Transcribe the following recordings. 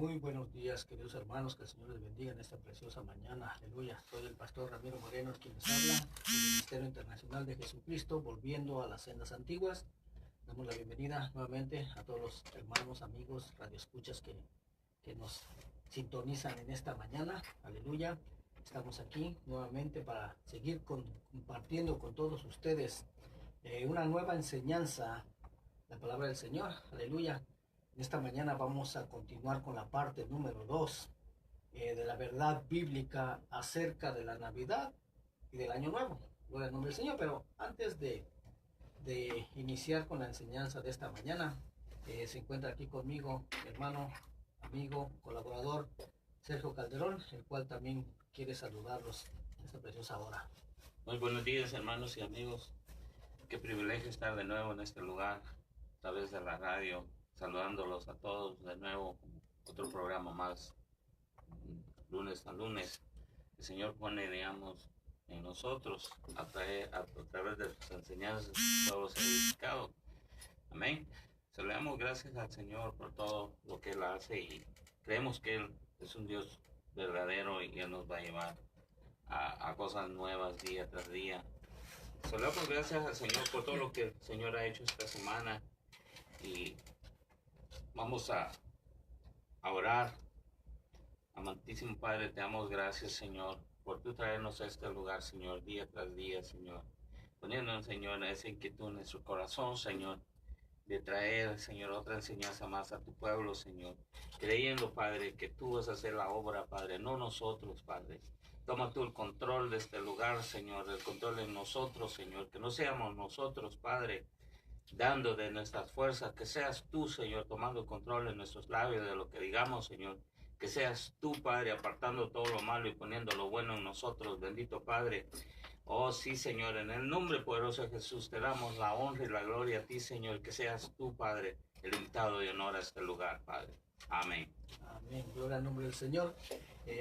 Muy buenos días, queridos hermanos, que el Señor les bendiga en esta preciosa mañana. Aleluya. Soy el pastor Ramiro Moreno, quien les habla, del Ministerio Internacional de Jesucristo, volviendo a las sendas antiguas. Damos la bienvenida nuevamente a todos los hermanos, amigos, radioescuchas que nos sintonizan en esta mañana. Aleluya. Estamos aquí nuevamente para seguir compartiendo con todos ustedes una nueva enseñanza, la palabra del Señor. Aleluya. Esta mañana vamos a continuar con la parte número 2 de la verdad bíblica acerca de la Navidad y del Año Nuevo. Gloria al nombre del Señor. Pero antes de iniciar con la enseñanza de esta mañana, se encuentra aquí conmigo mi hermano, amigo, colaborador Sergio Calderón, el cual también quiere saludarlos en esta preciosa hora. Muy buenos días, hermanos y amigos. Qué privilegio estar de nuevo en este lugar, a través de la radio, saludándolos a todos de nuevo, otro programa más, lunes a lunes. El Señor pone, digamos, en nosotros, a través de sus enseñanzas, todo ser edificado. Amén. Se le damos gracias al Señor por todo lo que Él hace y creemos que Él es un Dios verdadero y Él nos va a llevar a cosas nuevas día tras día. Se le damos gracias al Señor por todo lo que el Señor ha hecho esta semana y vamos a orar. Amantísimo Padre, te damos gracias, Señor, por tú traernos a este lugar, Señor, día tras día, Señor. Poniéndonos, Señor, esa inquietud en nuestro corazón, Señor, de traer, Señor, otra enseñanza más a tu pueblo, Señor. Creyendo, Padre, que tú vas a hacer la obra, Padre, no nosotros, Padre. Toma tú el control de este lugar, Señor, el control de nosotros, Señor. Que no seamos nosotros, Padre, dando de nuestras fuerzas. Que seas tú, Señor, tomando control en nuestros labios de lo que digamos, Señor. Que seas tú, Padre, apartando todo lo malo y poniendo lo bueno en nosotros. Bendito Padre. Oh, sí, Señor, en el nombre poderoso de Jesús te damos la honra y la gloria a ti, Señor. Que seas tú, Padre, el invitado de honor a este lugar, Padre. Amén. Amén. Gloria al nombre del Señor.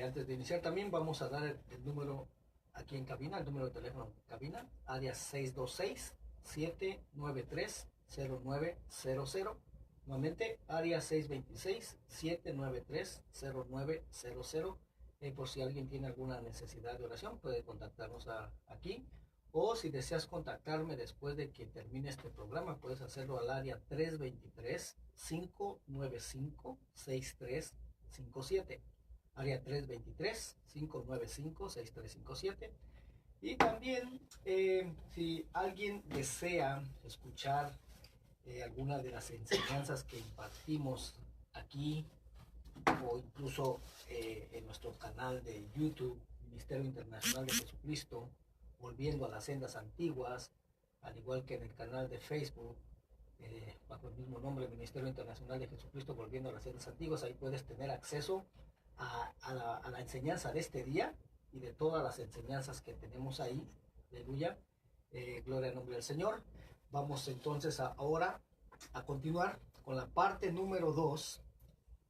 Antes de iniciar también vamos a dar el número aquí en cabina, el número de teléfono en cabina, área 626-793-0900. Nuevamente, área 626-793-0900. Por si alguien tiene alguna necesidad de oración, puede contactarnos aquí. O si deseas contactarme después de que termine este programa, puedes hacerlo al área 323-595-6357. Área 323-595-6357. Y también, si alguien desea escuchar alguna de las enseñanzas que impartimos aquí, o incluso en nuestro canal de YouTube, Ministerio Internacional de Jesucristo, volviendo a las sendas antiguas, al igual que en el canal de Facebook, bajo el mismo nombre, Ministerio Internacional de Jesucristo, volviendo a las sendas antiguas, ahí puedes tener acceso a la enseñanza de este día y de todas las enseñanzas que tenemos ahí. Aleluya. Gloria al nombre del Señor. Vamos entonces ahora a continuar con la parte número 2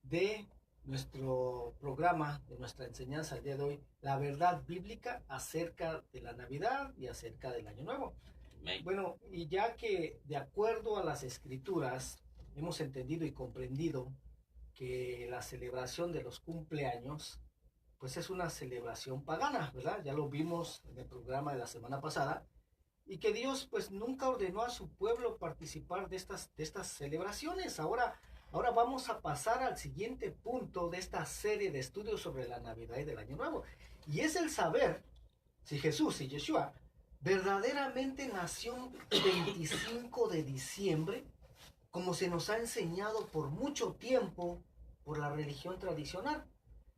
de nuestro programa, de nuestra enseñanza el día de hoy, la verdad bíblica acerca de la Navidad y acerca del Año Nuevo. Amén. Bueno, y ya que de acuerdo a las Escrituras hemos entendido y comprendido que la celebración de los cumpleaños pues es una celebración pagana, ¿verdad? Ya lo vimos en el programa de la semana pasada, y que Dios pues nunca ordenó a su pueblo participar de estas celebraciones. Ahora vamos a pasar al siguiente punto de esta serie de estudios sobre la Navidad y del Año Nuevo, y es el saber si Jesús, si Yeshua, verdaderamente nació el 25 de diciembre, como se nos ha enseñado por mucho tiempo por la religión tradicional.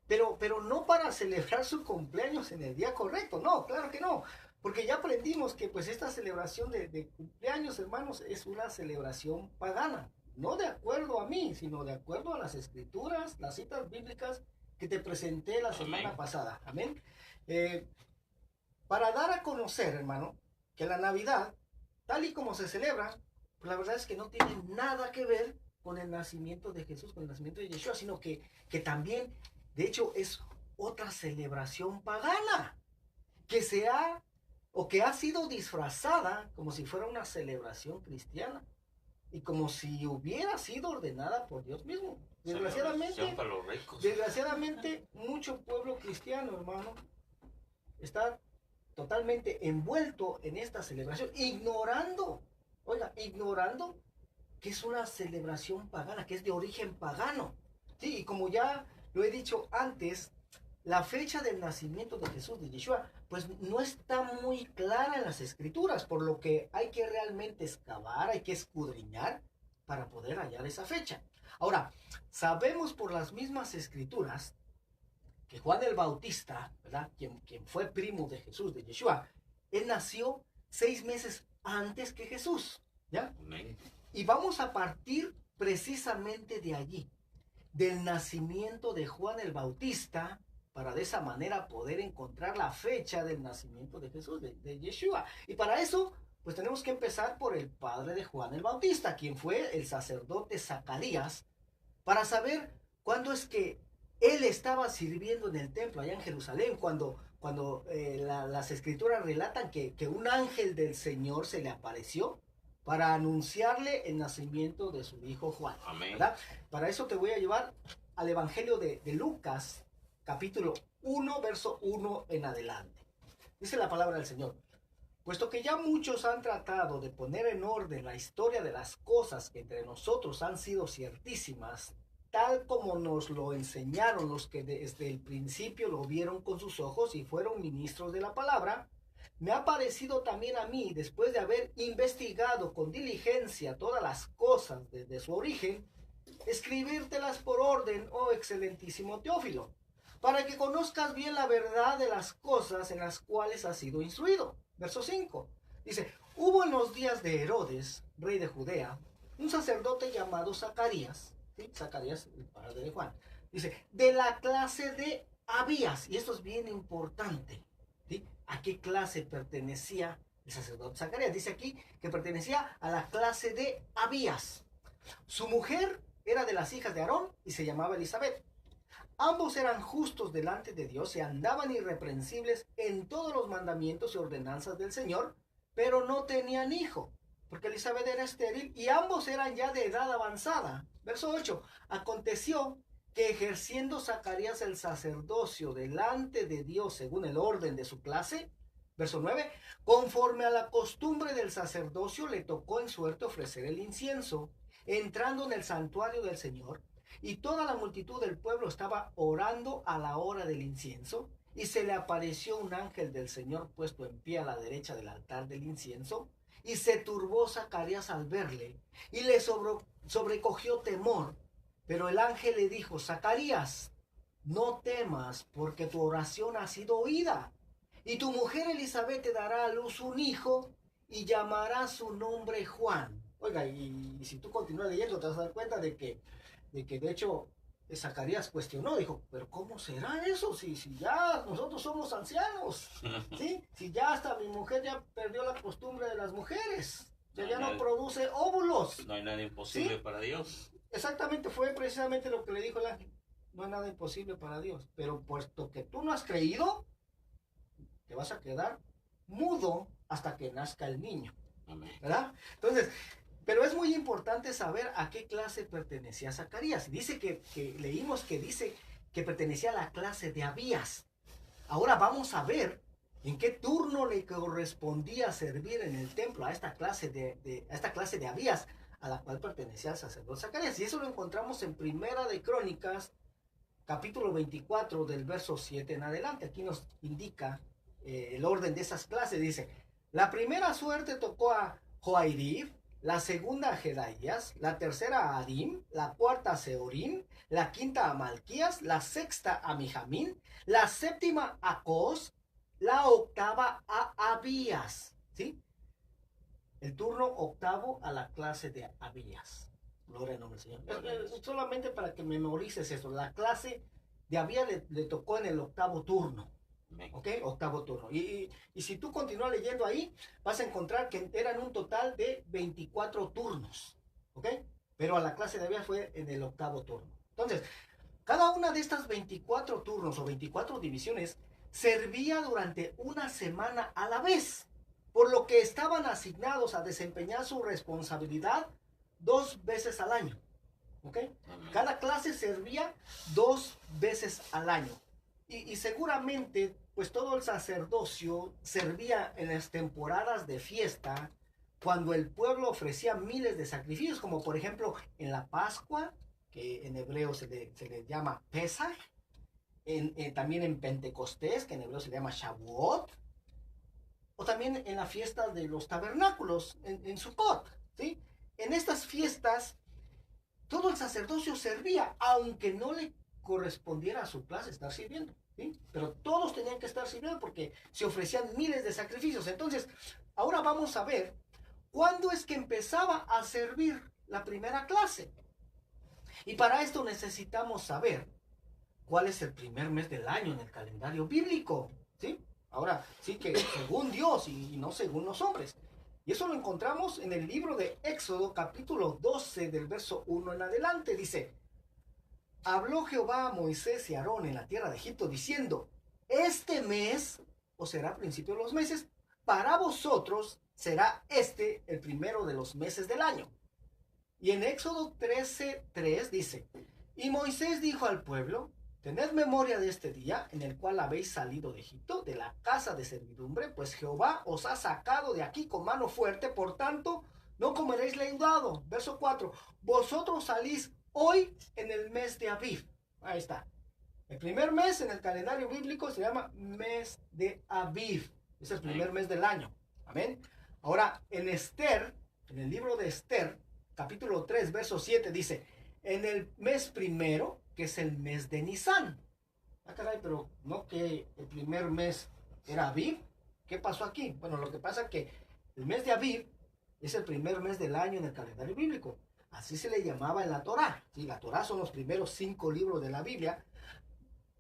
Pero no para celebrar su cumpleaños en el día correcto, no, claro que no, porque ya aprendimos que pues esta celebración de cumpleaños, hermanos, es una celebración pagana, no de acuerdo a mí, sino de acuerdo a las Escrituras, las citas bíblicas que te presenté la semana pasada, amén. Para dar a conocer, hermano, que la Navidad, tal y como se celebra, pues la verdad es que no tiene nada que ver con el nacimiento de Jesús, con el nacimiento de Yeshua, sino que también, de hecho, es otra celebración pagana que que ha sido disfrazada como si fuera una celebración cristiana. y como si hubiera sido ordenada por Dios mismo. Celebración para los ricos. Desgraciadamente, mucho pueblo cristiano, hermano, está totalmente envuelto en esta celebración, ignorando que es una celebración pagana, que es de origen pagano. Sí, y como ya lo he dicho antes, la fecha del nacimiento de Jesús, de Yeshua, pues no está muy clara en las escrituras, por lo que hay que realmente excavar, hay que escudriñar para poder hallar esa fecha. Ahora, sabemos por las mismas escrituras que Juan el Bautista, ¿verdad? Quien fue primo de Jesús, de Yeshua, él nació 6 meses antes que Jesús, ¿ya? Amén. Y vamos a partir precisamente de allí, del nacimiento de Juan el Bautista, para de esa manera poder encontrar la fecha del nacimiento de Jesús, de Yeshua. Y para eso, pues tenemos que empezar por el padre de Juan el Bautista, quien fue el sacerdote Zacarías, para saber cuándo es que él estaba sirviendo en el templo allá en Jerusalén, cuando las escrituras relatan que un ángel del Señor se le apareció para anunciarle el nacimiento de su hijo Juan. Amén. ¿Verdad? Para eso te voy a llevar al Evangelio de Lucas, capítulo 1, verso 1 en adelante. Dice la palabra del Señor: puesto que ya muchos han tratado de poner en orden la historia de las cosas que entre nosotros han sido ciertísimas, tal como nos lo enseñaron los que desde el principio lo vieron con sus ojos y fueron ministros de la palabra, me ha parecido también a mí, después de haber investigado con diligencia todas las cosas desde su origen, escribírtelas por orden, oh excelentísimo Teófilo, para que conozcas bien la verdad de las cosas en las cuales has sido instruido. Verso 5. Dice: hubo en los días de Herodes, rey de Judea, un sacerdote llamado Zacarías, ¿sí? Zacarías, el padre de Juan. Dice, de la clase de Abías, y esto es bien importante, ¿sí? ¿A qué clase pertenecía el sacerdote Zacarías? Dice aquí que pertenecía a la clase de Abías. Su mujer era de las hijas de Aarón y se llamaba Elizabeth. Ambos eran justos delante de Dios y andaban irreprensibles en todos los mandamientos y ordenanzas del Señor, pero no tenían hijo, porque Elizabeth era estéril y ambos eran ya de edad avanzada. Verso 8. Aconteció que ejerciendo Zacarías el sacerdocio delante de Dios según el orden de su clase, verso 9, conforme a la costumbre del sacerdocio le tocó en suerte ofrecer el incienso, entrando en el santuario del Señor, y toda la multitud del pueblo estaba orando a la hora del incienso, y se le apareció un ángel del Señor puesto en pie a la derecha del altar del incienso, y se turbó Zacarías al verle, y le sobrecogió temor. Pero el ángel le dijo: Zacarías, no temas, porque tu oración ha sido oída, y tu mujer Elizabeth te dará a luz un hijo, y llamará su nombre Juan. Oiga, y si tú continúas leyendo, te vas a dar cuenta de que de hecho Zacarías cuestionó, dijo: pero ¿cómo será eso? Si ya nosotros somos ancianos, ¿sí? Si ya hasta mi mujer ya perdió la costumbre de las mujeres, ya no produce óvulos. No hay nada imposible, ¿sí?, para Dios. Exactamente, fue precisamente lo que le dijo el ángel: no hay nada imposible para Dios, pero puesto que tú no has creído, te vas a quedar mudo hasta que nazca el niño. Amén. ¿Verdad? Entonces, pero es muy importante saber a qué clase pertenecía Zacarías. Dice leímos que dice que pertenecía a la clase de Abías. Ahora vamos a ver en qué turno le correspondía servir en el templo a esta clase de Abías, a la cual pertenecía el sacerdote Zacarías. Y eso lo encontramos en Primera de Crónicas, capítulo 24, del verso 7 en adelante. Aquí nos indica el orden de esas clases. Dice: la primera suerte tocó a Joairib, la segunda a Jedaías, la tercera a Adim, la cuarta a Seorim, la quinta a Malquías, la sexta a Mijamín, la séptima a Cos, la octava a Abías. ¿Sí? El turno octavo a la clase de Abías. Gloria al nombre del Señor. Solamente para que memorices esto. La clase de Abías le tocó en el octavo turno. ¿Ok? Octavo turno. Y si tú continúas leyendo ahí, vas a encontrar que eran un total de 24 turnos. ¿Ok? Pero a la clase de Abías fue en el octavo turno. Entonces, cada una de estas 24 turnos o 24 divisiones servía durante una semana a la vez, por lo que estaban asignados a desempeñar su responsabilidad 2 veces al año. ¿Ok? Cada clase servía 2 veces al año. Y seguramente, pues todo el sacerdocio servía en las temporadas de fiesta, cuando el pueblo ofrecía miles de sacrificios, como por ejemplo en la Pascua, que en hebreo se le llama Pesach, también en Pentecostés, que en hebreo se le llama Shavuot, o también en la fiesta de los tabernáculos, en Sukkot, ¿sí? En estas fiestas, todo el sacerdocio servía, aunque no le correspondiera a su clase estar sirviendo, ¿sí? Pero todos tenían que estar sirviendo porque se ofrecían miles de sacrificios. Entonces, ahora vamos a ver cuándo es que empezaba a servir la primera clase. Y para esto necesitamos saber cuál es el primer mes del año en el calendario bíblico, ¿sí? Ahora, sí que según Dios y no según los hombres. Y eso lo encontramos en el libro de Éxodo, capítulo 12, del verso 1 en adelante. Dice, habló Jehová a Moisés y a Aarón en la tierra de Egipto, diciendo, este mes, o será principio de los meses, para vosotros será este el primero de los meses del año. Y en Éxodo 13:3 dice, y Moisés dijo al pueblo, tened memoria de este día en el cual habéis salido de Egipto, de la casa de servidumbre, pues Jehová os ha sacado de aquí con mano fuerte, por tanto, no comeréis leudado. Verso 4, vosotros salís hoy en el mes de Aviv. Ahí está. El primer mes en el calendario bíblico se llama mes de Aviv. Es el primer mes del año. Amén. Ahora, en Esther, en el libro de Esther, capítulo 3, verso 7, dice, en el mes primero, que es el mes de Nisan. Ah, caray, pero no que el primer mes era Aviv. ¿Qué pasó aquí? Bueno, lo que pasa es que el mes de Aviv es el primer mes del año en el calendario bíblico. Así se le llamaba en la Torá. Sí, la Torá son los primeros 5 libros de la Biblia.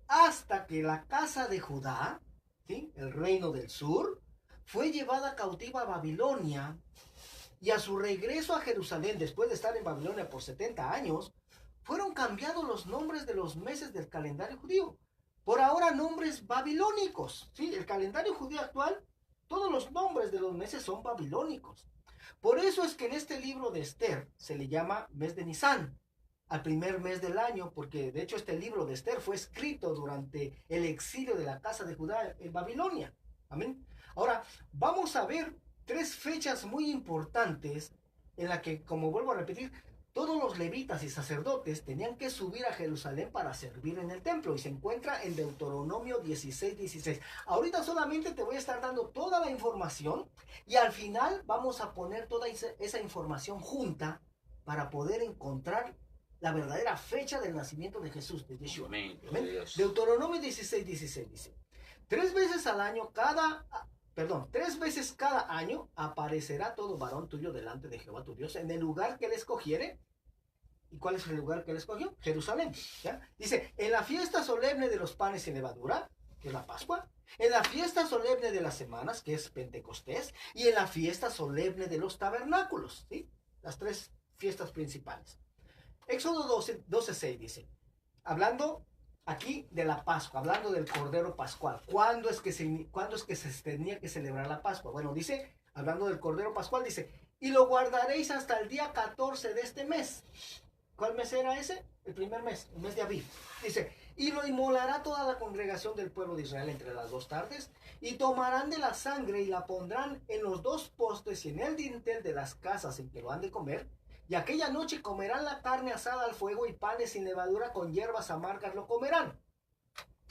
Hasta que la casa de Judá, ¿sí?, el reino del sur, fue llevada cautiva a Babilonia. Y a su regreso a Jerusalén, después de estar en Babilonia por 70 años, fueron cambiados los nombres de los meses del calendario judío. Por ahora nombres babilónicos. ¿Sí? El calendario judío actual, todos los nombres de los meses son babilónicos. Por eso es que en este libro de Esther se le llama mes de Nisan, al primer mes del año, porque de hecho este libro de Esther fue escrito durante el exilio de la casa de Judá en Babilonia. Amén. Ahora, vamos a ver 3 fechas muy importantes en la que, como vuelvo a repetir, todos los levitas y sacerdotes tenían que subir a Jerusalén para servir en el templo, y se encuentra en Deuteronomio 16:16. Ahorita solamente te voy a estar dando toda la información y al final vamos a poner toda esa información junta para poder encontrar la verdadera fecha del nacimiento de Jesús, de Yeshua. Amén. Deuteronomio 16:16 dice, 3 veces cada año aparecerá todo varón tuyo delante de Jehová tu Dios en el lugar que él escogiere. ¿Y cuál es el lugar que él escogió? Jerusalén. ¿Ya? Dice, en la fiesta solemne de los panes sin levadura, que es la Pascua, en la fiesta solemne de las semanas, que es Pentecostés, y en la fiesta solemne de los tabernáculos, ¿sí? Las 3 fiestas principales. Éxodo 12:6 dice, hablando aquí de la Pascua, hablando del Cordero Pascual. ¿Cuándo es que se tenía que celebrar la Pascua? Bueno, dice, hablando del Cordero Pascual, dice, y lo guardaréis hasta el día 14 de este mes. ¿Cuál mes era ese? El primer mes, el mes de Aviv. Dice, y lo inmolará toda la congregación del pueblo de Israel entre las 2 tardes, y tomarán de la sangre y la pondrán en los 2 postes y en el dintel de las casas en que lo han de comer, y aquella noche comerán la carne asada al fuego y panes sin levadura con hierbas amargas lo comerán.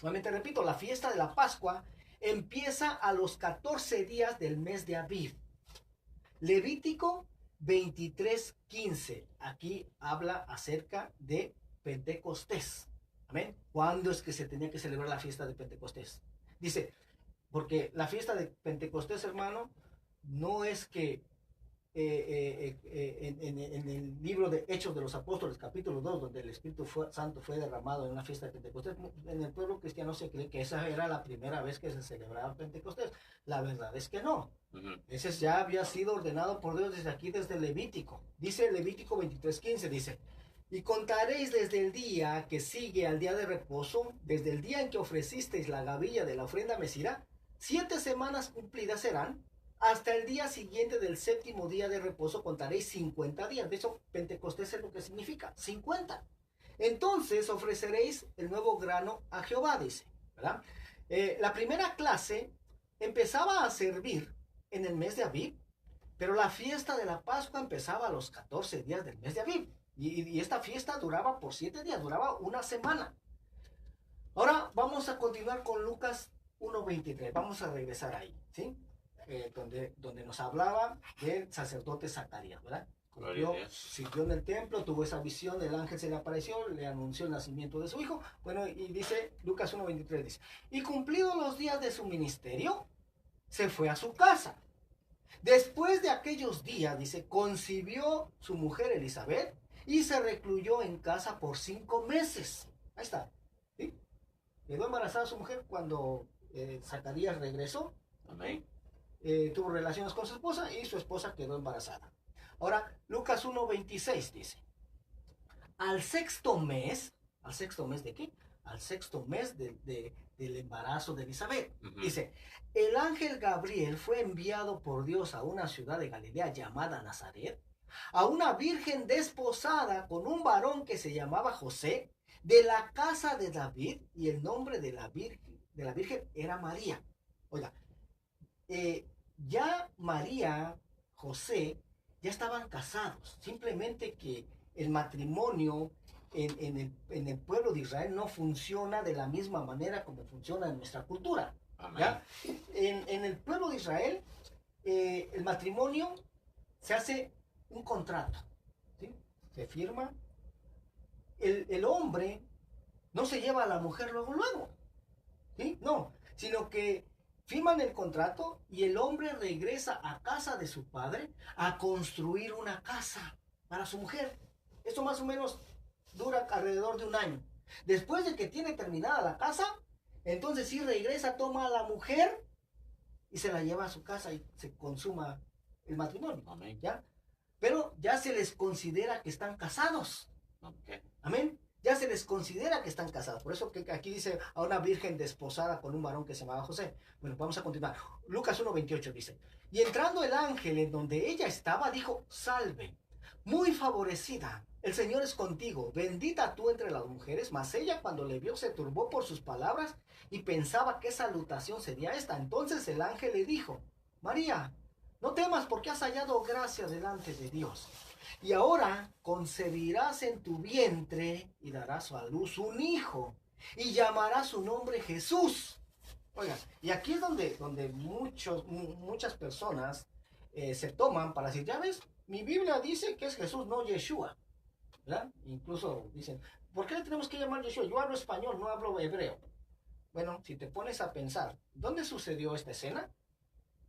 Nuevamente repito, la fiesta de la Pascua empieza a los 14 días del mes de Aviv. Levítico 23:15. Aquí habla acerca de Pentecostés. Amén. ¿Cuándo es que se tenía que celebrar la fiesta de Pentecostés? Dice, porque la fiesta de Pentecostés, hermano, no es que en el libro de Hechos de los Apóstoles, capítulo 2, donde el Espíritu Santo fue derramado en una fiesta de Pentecostés, en el pueblo cristiano se cree que esa era la primera vez que se celebraba Pentecostés. La verdad es que no. Ese ya había sido ordenado por Dios desde aquí, desde Levítico. Dice Levítico 23:15, dice, y contaréis desde el día que sigue al día de reposo, desde el día en que ofrecisteis la gavilla de la ofrenda mecida, 7 semanas cumplidas serán. hasta el día siguiente del séptimo día de reposo contaréis 50 días. De hecho, Pentecostés es lo que significa, 50. Entonces ofreceréis el nuevo grano a Jehová, dice, ¿verdad? La primera clase empezaba a servir en el mes de Abib, pero la fiesta de la Pascua empezaba a los 14 días del mes de Abib. Y esta fiesta duraba por 7 días, duraba una semana. Ahora vamos a continuar con Lucas 1:23. Vamos a regresar ahí, ¿sí? Donde nos hablaba del sacerdote Zacarías, ¿verdad? Sirvió en el templo, tuvo esa visión, el ángel se le apareció, le anunció el nacimiento de su hijo. Bueno, y dice, Lucas 1:23 dice, y cumplidos los días de su ministerio, se fue a su casa. Después de aquellos días, dice, concibió su mujer Elizabeth y se recluyó en casa por 5 meses. Ahí está, ¿sí? Quedó embarazada su mujer cuando Zacarías regresó. Amén. Tuvo relaciones con su esposa y su esposa quedó embarazada. Ahora, Lucas 1:26 dice, al sexto mes ¿de qué? Al sexto mes del embarazo de Elizabeth. Dice, el ángel Gabriel fue enviado por Dios a una ciudad de Galilea llamada Nazaret, a una virgen desposada con un varón que se llamaba José, de la casa de David, y el nombre de la virgen era María. Oiga, ya María, José, ya estaban casados, simplemente que el matrimonio en el pueblo de Israel no funciona de la misma manera como funciona en nuestra cultura. ¿Ya? En el pueblo de Israel, el matrimonio se hace un contrato, ¿sí? Se firma. El hombre no se lleva a la mujer luego, ¿sí? No, sino que firman el contrato y el hombre regresa a casa de su padre a construir una casa para su mujer. Esto más o menos dura alrededor de un año. Después de que tiene terminada la casa, entonces sí regresa, toma a la mujer y se la lleva a su casa y se consuma el matrimonio. Amén. ¿Ya? Pero ya se les considera que están casados. Okay. Amén. Ya se les considera que están casados. Por eso que aquí dice a una virgen desposada con un varón que se llamaba José. Bueno, vamos a continuar. Lucas 1:28 dice, y entrando el ángel en donde ella estaba, dijo, salve, muy favorecida, el Señor es contigo, bendita tú entre las mujeres. Mas ella, cuando le vio, se turbó por sus palabras y pensaba qué salutación sería esta. Entonces el ángel le dijo, María, no temas, porque has hallado gracia delante de Dios. Y ahora concebirás en tu vientre y darás a luz un hijo y llamarás su nombre Jesús. Oigan, y aquí es donde muchas personas se toman para decir, ya ves, mi Biblia dice que es Jesús, no Yeshua, ¿verdad? Incluso dicen, ¿por qué le tenemos que llamar Yeshua? Yo hablo español, no hablo hebreo. Bueno, si te pones a pensar, ¿dónde sucedió esta escena?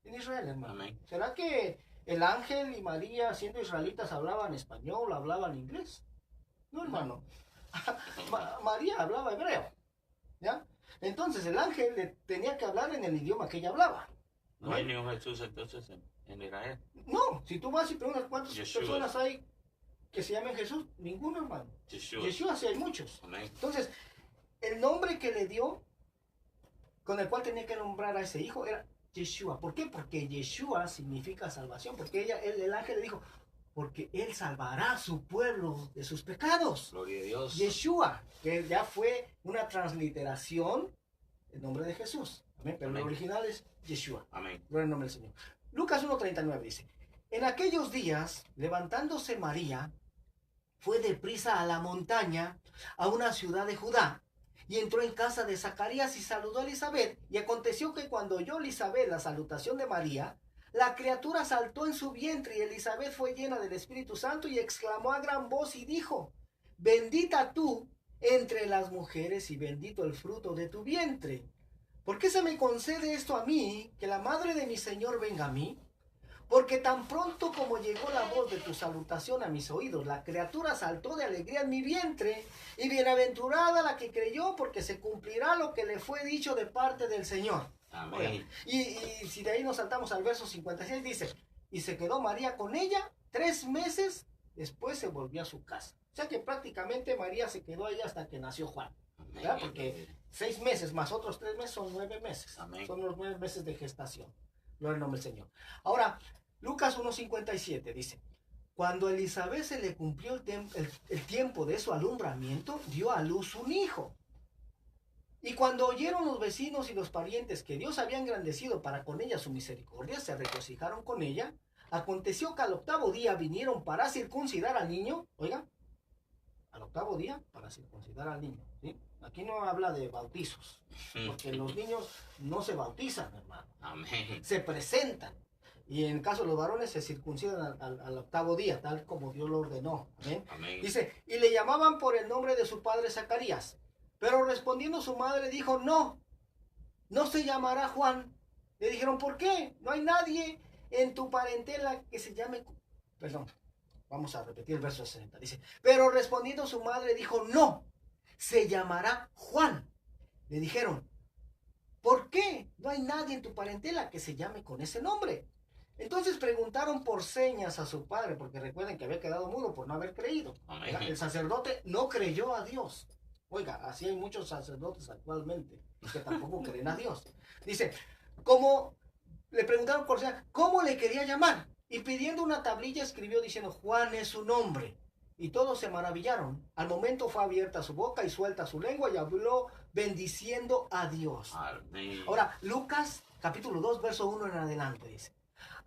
En Israel, hermano. Amén. ¿Será que el ángel y María, siendo israelitas, hablaban español, hablaban inglés? No, hermano. María hablaba hebreo, ¿ya? Entonces el ángel le tenía que hablar en el idioma que ella hablaba. No hay ni un Jesús entonces en Israel. No, si tú vas y preguntas cuántas Yeshua. personas hay que se llamen Jesús, ninguno, hermano. Yeshua. Yeshua sí hay muchos. Amén. Entonces, el nombre que le dio, con el cual tenía que nombrar a ese hijo, era Yeshua. ¿Por qué? Porque Yeshua significa salvación. Porque el ángel le dijo, porque él salvará a su pueblo de sus pecados. Gloria a Dios. Yeshua, que ya fue una transliteración del nombre de Jesús. Amén. Pero Amén. el original es Yeshua. Amén. Gloria al nombre del Señor. Lucas 1:39 dice, en aquellos días, levantándose María, fue deprisa a la montaña, a una ciudad de Judá, y entró en casa de Zacarías y saludó a Elizabeth. Y aconteció que cuando oyó Elizabeth la salutación de María, la criatura saltó en su vientre, y Elizabeth fue llena del Espíritu Santo y exclamó a gran voz y dijo, bendita tú entre las mujeres y bendito el fruto de tu vientre. ¿Por qué se me concede esto a mí, que la madre de mi Señor venga a mí? Porque tan pronto como llegó la voz de tu salutación a mis oídos, la criatura saltó de alegría en mi vientre, y bienaventurada la que creyó, porque se cumplirá lo que le fue dicho de parte del Señor. Amén. Y si de ahí nos saltamos al verso 56, dice, y se quedó María con ella 3 meses, después se volvió a su casa. O sea que prácticamente María se quedó ahí hasta que nació Juan. ¿Verdad? Porque 6 meses más otros 3 meses son 9 meses. Amén. Son los 9 meses de gestación. Gloria al nombre del Señor. Ahora, Lucas 1:57 dice, cuando a Elizabeth se le cumplió el tiempo de su alumbramiento, dio a luz un hijo. Y cuando oyeron los vecinos y los parientes que Dios había engrandecido para con ella su misericordia, se regocijaron con ella. Aconteció que al octavo día vinieron para circuncidar al niño. Oiga, al octavo día para circuncidar al niño. ¿Sí? Aquí no habla de bautizos, porque los niños no se bautizan, hermano. Amén. Se presentan. Y en el caso de los varones se circuncidan al octavo día, tal como Dios lo ordenó. ¿Amén? Amén. Dice, y le llamaban por el nombre de su padre Zacarías. Pero respondiendo su madre dijo, no se llamará Juan. Le dijeron, ¿por qué? No hay nadie en tu parentela que se llame... Perdón, vamos a repetir el verso 60. Dice, pero respondiendo su madre dijo, no, se llamará Juan. Le dijeron, ¿por qué? No hay nadie en tu parentela que se llame con ese nombre. Entonces preguntaron por señas a su padre, porque recuerden que había quedado mudo por no haber creído. Amén. El sacerdote no creyó a Dios. Oiga, así hay muchos sacerdotes actualmente que tampoco creen a Dios. Dice, como le preguntaron por señas, ¿cómo le quería llamar? Y pidiendo una tablilla escribió diciendo, Juan es su nombre. Y todos se maravillaron. Al momento fue abierta su boca y suelta su lengua y habló bendiciendo a Dios. Amén. Ahora, Lucas capítulo 2, verso 1 en adelante dice,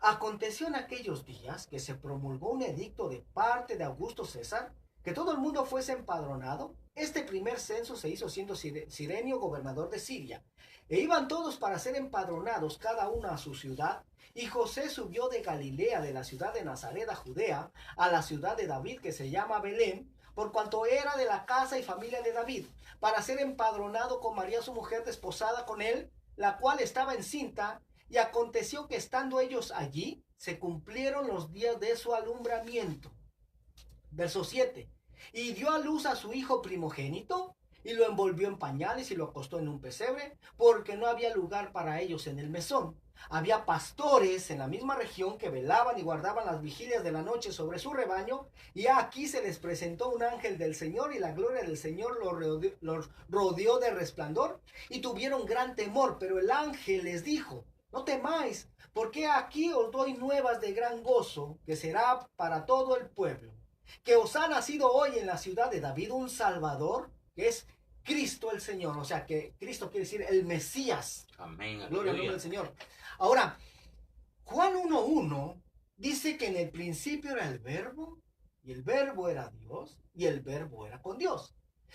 aconteció en aquellos días que se promulgó un edicto de parte de Augusto César, que todo el mundo fuese empadronado. Este primer censo se hizo siendo Cirenio gobernador de Siria. E iban todos para ser empadronados, cada uno a su ciudad. Y José subió de Galilea, de la ciudad de Nazaret a Judea, a la ciudad de David, que se llama Belén, por cuanto era de la casa y familia de David, para ser empadronado con María su mujer, desposada con él, la cual estaba encinta. Y aconteció que estando ellos allí, se cumplieron los días de su alumbramiento. Verso 7. Y dio a luz a su hijo primogénito, y lo envolvió en pañales y lo acostó en un pesebre, porque no había lugar para ellos en el mesón. Había pastores en la misma región que velaban y guardaban las vigilias de la noche sobre su rebaño, y aquí se les presentó un ángel del Señor, y la gloria del Señor los rodeó de resplandor, y tuvieron gran temor. Pero el ángel les dijo, no temáis, porque aquí os doy nuevas de gran gozo, que será para todo el pueblo, que os ha nacido hoy en la ciudad de David un Salvador, que es Cristo el Señor. O sea, que Cristo quiere decir el Mesías. Amén. Gloria al nombre del Señor. Ahora, Juan 1:1 dice que en el principio era el verbo, y el verbo era Dios, y el verbo era con Dios.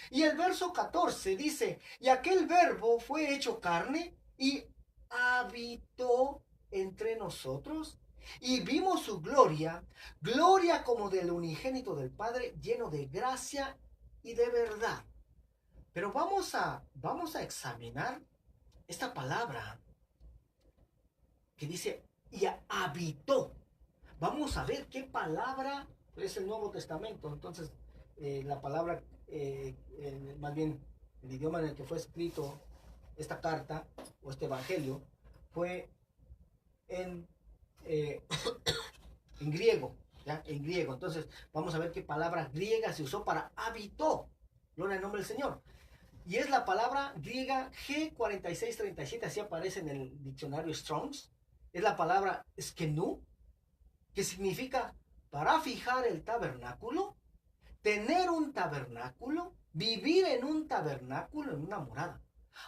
Y el verso 14 dice, y aquel verbo fue hecho carne y habitó entre nosotros, y vimos su gloria, gloria como del unigénito del Padre, lleno de gracia y de verdad. Pero vamos a examinar esta palabra que dice, y habitó. Vamos a ver qué palabra es el Nuevo Testamento. Entonces, la palabra, más bien el idioma en el que fue escrito esta carta o este evangelio, fue en griego, ¿ya? En griego. Entonces, vamos a ver qué palabra griega se usó para habitó. Gloria al nombre del Señor. Y es la palabra griega G4637, así aparece en el diccionario Strong's. Es la palabra skenu, que significa para fijar el tabernáculo, tener un tabernáculo, vivir en un tabernáculo, en una morada.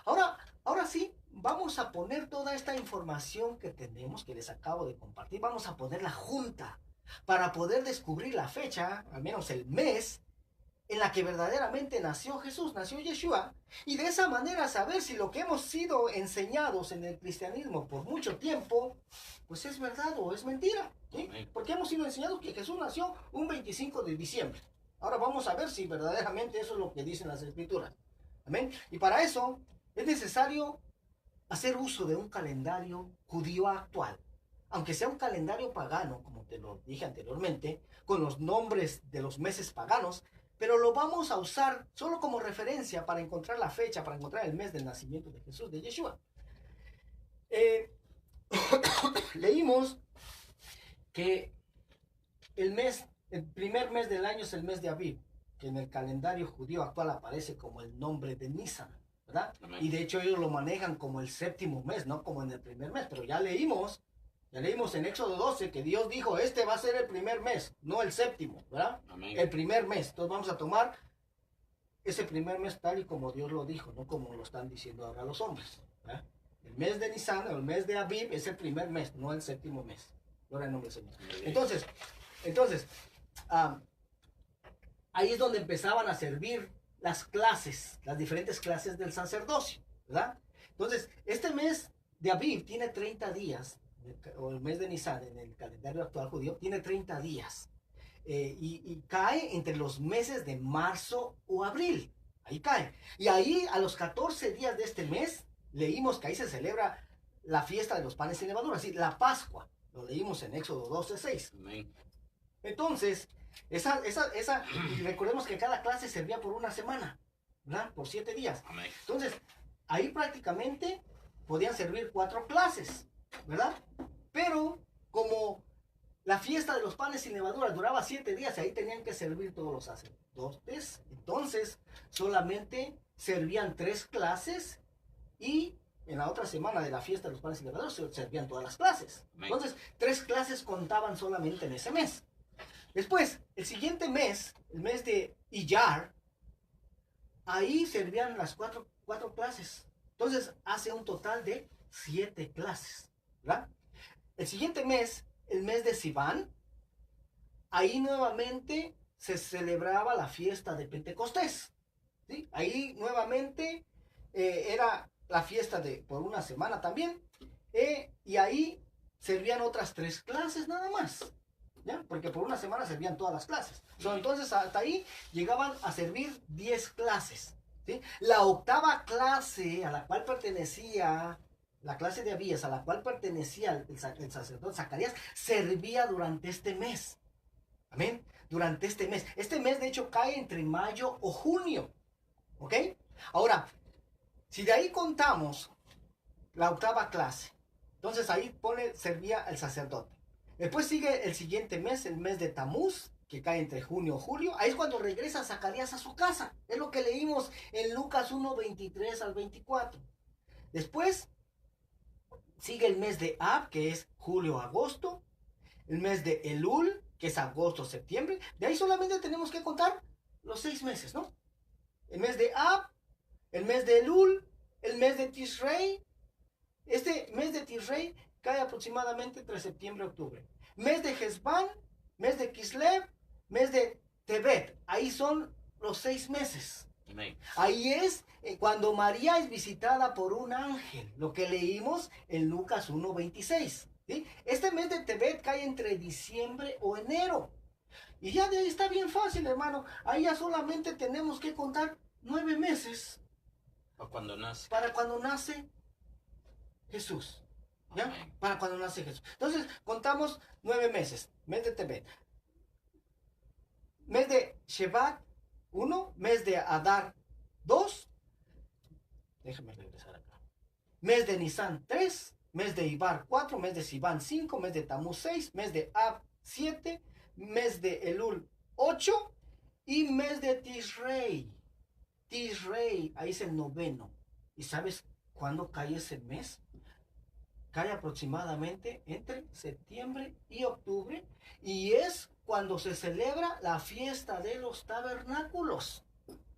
Ahora sí, vamos a poner toda esta información que tenemos, que les acabo de compartir, vamos a ponerla junta para poder descubrir la fecha, al menos el mes, en la que verdaderamente nació Jesús, nació Yeshua, y de esa manera saber si lo que hemos sido enseñados en el cristianismo por mucho tiempo, pues es verdad o es mentira, ¿sí? Porque hemos sido enseñados que Jesús nació un 25 de diciembre. Ahora vamos a ver si verdaderamente eso es lo que dicen las Escrituras. Amén. Y para eso es necesario hacer uso de un calendario judío actual. Aunque sea un calendario pagano, como te lo dije anteriormente, con los nombres de los meses paganos, pero lo vamos a usar solo como referencia para encontrar la fecha, para encontrar el mes del nacimiento de Jesús, de Yeshua. Leímos que el primer mes del año es el mes de Aviv, que en el calendario judío actual aparece como el nombre de Nisan, ¿verdad? Amén. Y de hecho ellos lo manejan como el séptimo mes, no como en el primer mes, pero ya leímos Ya leímos en Éxodo 12 que Dios dijo, este va a ser el primer mes, no el séptimo, ¿verdad? Amén. El primer mes. Entonces vamos a tomar ese primer mes tal y como Dios lo dijo, no como lo están diciendo ahora los hombres, ¿verdad? El mes de Nisan o el mes de Aviv es el primer mes, no el séptimo mes. Gloria al nombre del Señor. Entonces, ahí es donde empezaban a servir las clases, las diferentes clases del sacerdocio, ¿verdad? Entonces, este mes de Aviv tiene 30 días, o el mes de Nisan en el calendario actual judío, tiene 30 días. Y cae entre los meses de marzo o abril. Ahí cae. Y ahí, a los 14 días de este mes, leímos que ahí se celebra la fiesta de los panes sin levadura, así, la Pascua. Lo leímos en Éxodo 12:6. Amén. Entonces, y recordemos que cada clase servía por una semana, ¿verdad? Por 7 días. Amén. Entonces, ahí prácticamente podían servir 4 clases, ¿verdad? Pero como la fiesta de los panes sin levadura duraba 7 días, ahí tenían que servir todos los sacerdotes. Entonces, solamente servían 3 clases y en la otra semana de la fiesta de los panes sin levadura servían todas las clases. Amén. Entonces, 3 clases contaban solamente en ese mes. Después, el siguiente mes, el mes de Iyar, ahí servían las cuatro clases. Entonces, hace un total de 7 clases, ¿verdad? El siguiente mes, el mes de Sivan, ahí nuevamente se celebraba la fiesta de Pentecostés, ¿sí? Ahí nuevamente era la fiesta por una semana también, y ahí servían otras 3 clases nada más, ¿ya? Porque por una semana servían todas las clases. Entonces hasta ahí llegaban a servir 10 clases, ¿sí? La octava clase a la cual pertenecía, la clase de Abías, a la cual pertenecía el sacerdote Zacarías, servía durante este mes. Amén. Durante este mes. Este mes, de hecho, cae entre mayo o junio. ¿Ok? Ahora, si de ahí contamos la octava clase, entonces ahí servía el sacerdote. Después sigue el siguiente mes, el mes de Tamuz, que cae entre junio o julio. Ahí es cuando regresa Zacarías a su casa. Es lo que leímos en Lucas 1:23 al 24. Después sigue el mes de Ab, que es julio-agosto. El mes de Elul, que es agosto-septiembre. De ahí solamente tenemos que contar los 6 meses, ¿no? El mes de Ab, el mes de Elul, el mes de Tishrei. Este mes de Tishrei cae aproximadamente entre septiembre y octubre. Mes de Hesban, mes de Kislev, mes de Tebet. Ahí son los 6 meses. Amén. Ahí es cuando María es visitada por un ángel, lo que leímos en Lucas 1:26. ¿Sí? Este mes de Tebet cae entre diciembre o enero. Y ya de ahí está bien fácil, hermano. Ahí ya solamente tenemos que contar 9 meses. Para cuando nace Jesús. ¿Ya? Amén. Para cuando nace Jesús. Entonces, contamos 9 meses. Mes de Tebet. Mes de Shevat 1. Mes de Adar 2. Déjame regresar acá. Mes de Nisan 3. Mes de Ibar 4. Mes de Sivan 5. Mes de Tamuz 6. Mes de Ab 7. Mes de Elul 8. Y mes de Tishrei. Tishrei, ahí es el 9º. ¿Y sabes cuándo cae ese mes? Cae aproximadamente entre septiembre y octubre. Y es cuando se celebra la fiesta de los tabernáculos.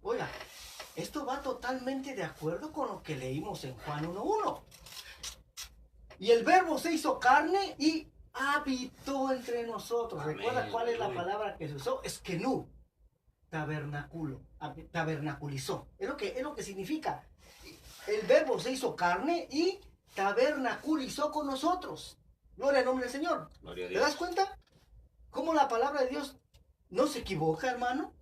Oiga, esto va totalmente de acuerdo con lo que leímos en Juan 1:1. Y el verbo se hizo carne y habitó entre nosotros. Amén. ¿Recuerda cuál es la palabra que se usó? Es kenú. Tabernaculizó. Es lo que significa. El verbo se hizo carne y tabernaculizó con nosotros. Gloria al nombre del Señor. Gloria a ¿Te Dios. das cuenta? ¿Cómo la palabra de Dios no se equivoca, hermano?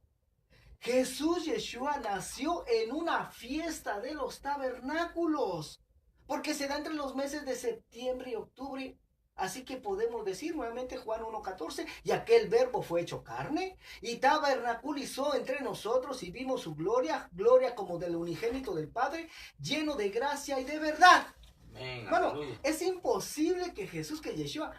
Jesús Yeshua nació en una fiesta de los tabernáculos, porque se da entre los meses de septiembre y octubre. Así que podemos decir nuevamente Juan 1:14, y aquel verbo fue hecho carne y tabernaculizó entre nosotros y vimos su gloria, gloria como del unigénito del Padre, lleno de gracia y de verdad. Amén. Bueno, Aleluya. es imposible que Jesús, que Yeshua,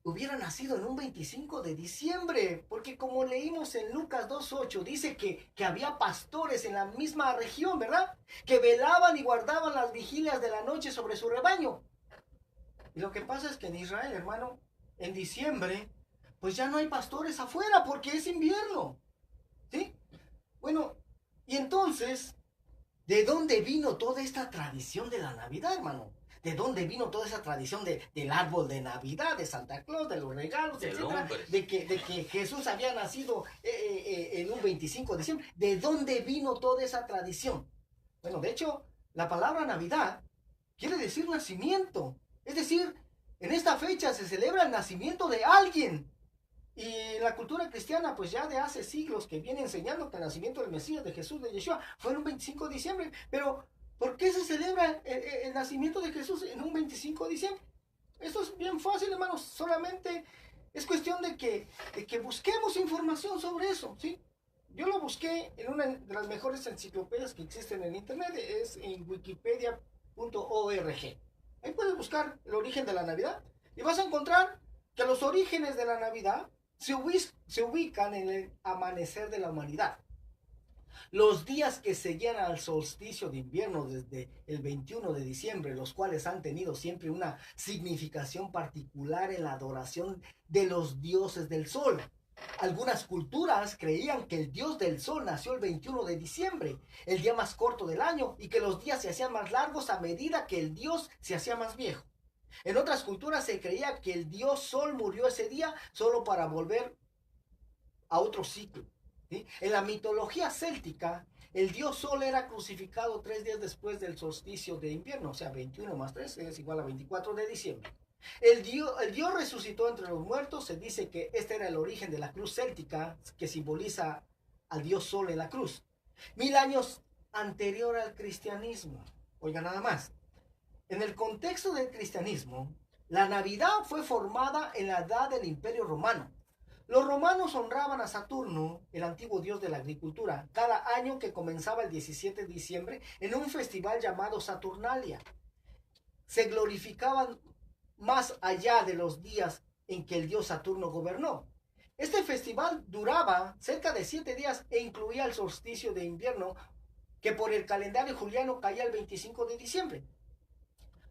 hubiera nacido en un 25 de diciembre, porque como leímos en Lucas 2:8, dice que había pastores en la misma región, ¿verdad? Que velaban y guardaban las vigilias de la noche sobre su rebaño. Y lo que pasa es que en Israel, hermano, en diciembre, pues ya no hay pastores afuera porque es invierno. ¿Sí? Bueno, y entonces, ¿de dónde vino toda esta tradición de la Navidad, hermano? ¿De dónde vino toda esa tradición del árbol de Navidad, de Santa Claus, de los regalos, etcétera? De que Jesús había nacido en un 25 de diciembre. ¿De dónde vino toda esa tradición? Bueno, de hecho, la palabra Navidad quiere decir nacimiento. Es decir, en esta fecha se celebra el nacimiento de alguien. Y en la cultura cristiana, pues ya de hace siglos que viene enseñando que el nacimiento del Mesías, de Jesús, de Yeshua, fue en un 25 de diciembre. Pero, ¿por qué se celebra el nacimiento de Jesús en un 25 de diciembre? Esto es bien fácil, hermanos. Solamente es cuestión de que busquemos información sobre eso, ¿sí? Yo lo busqué en una de las mejores enciclopedias que existen en Internet, es en wikipedia.org. Ahí puedes buscar el origen de la Navidad y vas a encontrar que los orígenes de la Navidad se ubican en el amanecer de la humanidad. Los días que seguían al solsticio de invierno desde el 21 de diciembre, los cuales han tenido siempre una significación particular en la adoración de los dioses del sol. Algunas culturas creían que el dios del sol nació el 21 de diciembre, el día más corto del año, y que los días se hacían más largos a medida que el dios se hacía más viejo. En otras culturas se creía que el dios Sol murió ese día solo para volver a otro ciclo. ¿Sí? En la mitología céltica, el dios Sol era crucificado 3 días después del solsticio de invierno, o sea, 21 más 3 es igual a 24 de diciembre. El dios resucitó entre los muertos. Se dice que este era el origen de la cruz céltica, que simboliza al dios Sol en la cruz. 1000 años anterior al cristianismo. Oiga, nada más. En el contexto del cristianismo, la Navidad fue formada en la edad del Imperio Romano. Los romanos honraban a Saturno, el antiguo dios de la agricultura, cada año que comenzaba el 17 de diciembre en un festival llamado Saturnalia. Se glorificaban más allá de los días en que el dios Saturno gobernó. Este festival duraba cerca de 7 días e incluía el solsticio de invierno, que por el calendario juliano caía el 25 de diciembre.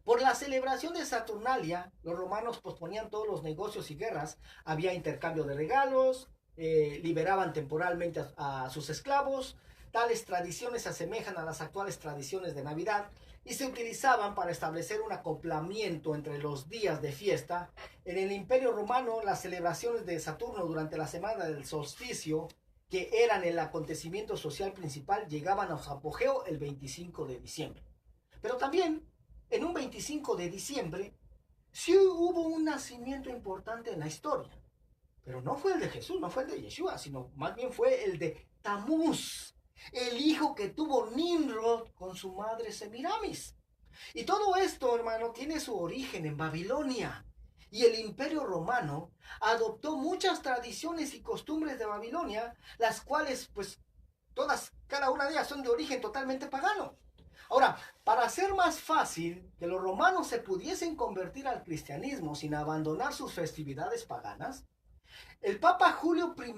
Por la celebración de Saturnalia, los romanos posponían todos los negocios y guerras, había intercambio de regalos, liberaban temporalmente a sus esclavos. Tales tradiciones se asemejan a las actuales tradiciones de Navidad y se utilizaban para establecer un acoplamiento entre los días de fiesta. En el Imperio Romano, las celebraciones de Saturno durante la semana del solsticio, que eran el acontecimiento social principal, llegaban a su apogeo el 25 de diciembre. Pero también, en un 25 de diciembre, sí hubo un nacimiento importante en la historia. Pero no fue el de Jesús, no fue el de Yeshua, sino más bien fue el de Tamuz, el hijo que tuvo Nimrod con su madre Semiramis. Y todo esto, hermano, tiene su origen en Babilonia. Y el Imperio Romano adoptó muchas tradiciones y costumbres de Babilonia, las cuales, pues, todas, cada una de ellas son de origen totalmente pagano. Ahora, para hacer más fácil que los romanos se pudiesen convertir al cristianismo sin abandonar sus festividades paganas, el Papa Julio I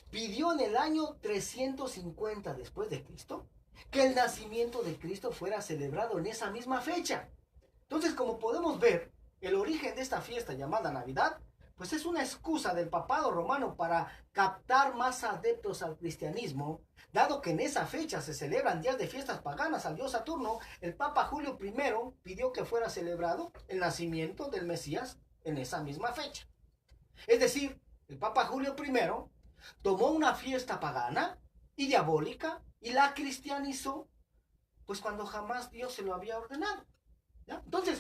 pidió en el año 350 después de Cristo que el nacimiento de Cristo fuera celebrado en esa misma fecha. Entonces, como podemos ver, el origen de esta fiesta llamada Navidad, pues es una excusa del papado romano para captar más adeptos al cristianismo. Dado que en esa fecha se celebran días de fiestas paganas al dios Saturno, el Papa Julio I pidió que fuera celebrado el nacimiento del Mesías en esa misma fecha. Es decir, el Papa Julio I tomó una fiesta pagana y diabólica y la cristianizó, pues cuando jamás Dios se lo había ordenado. ¿Ya? Entonces,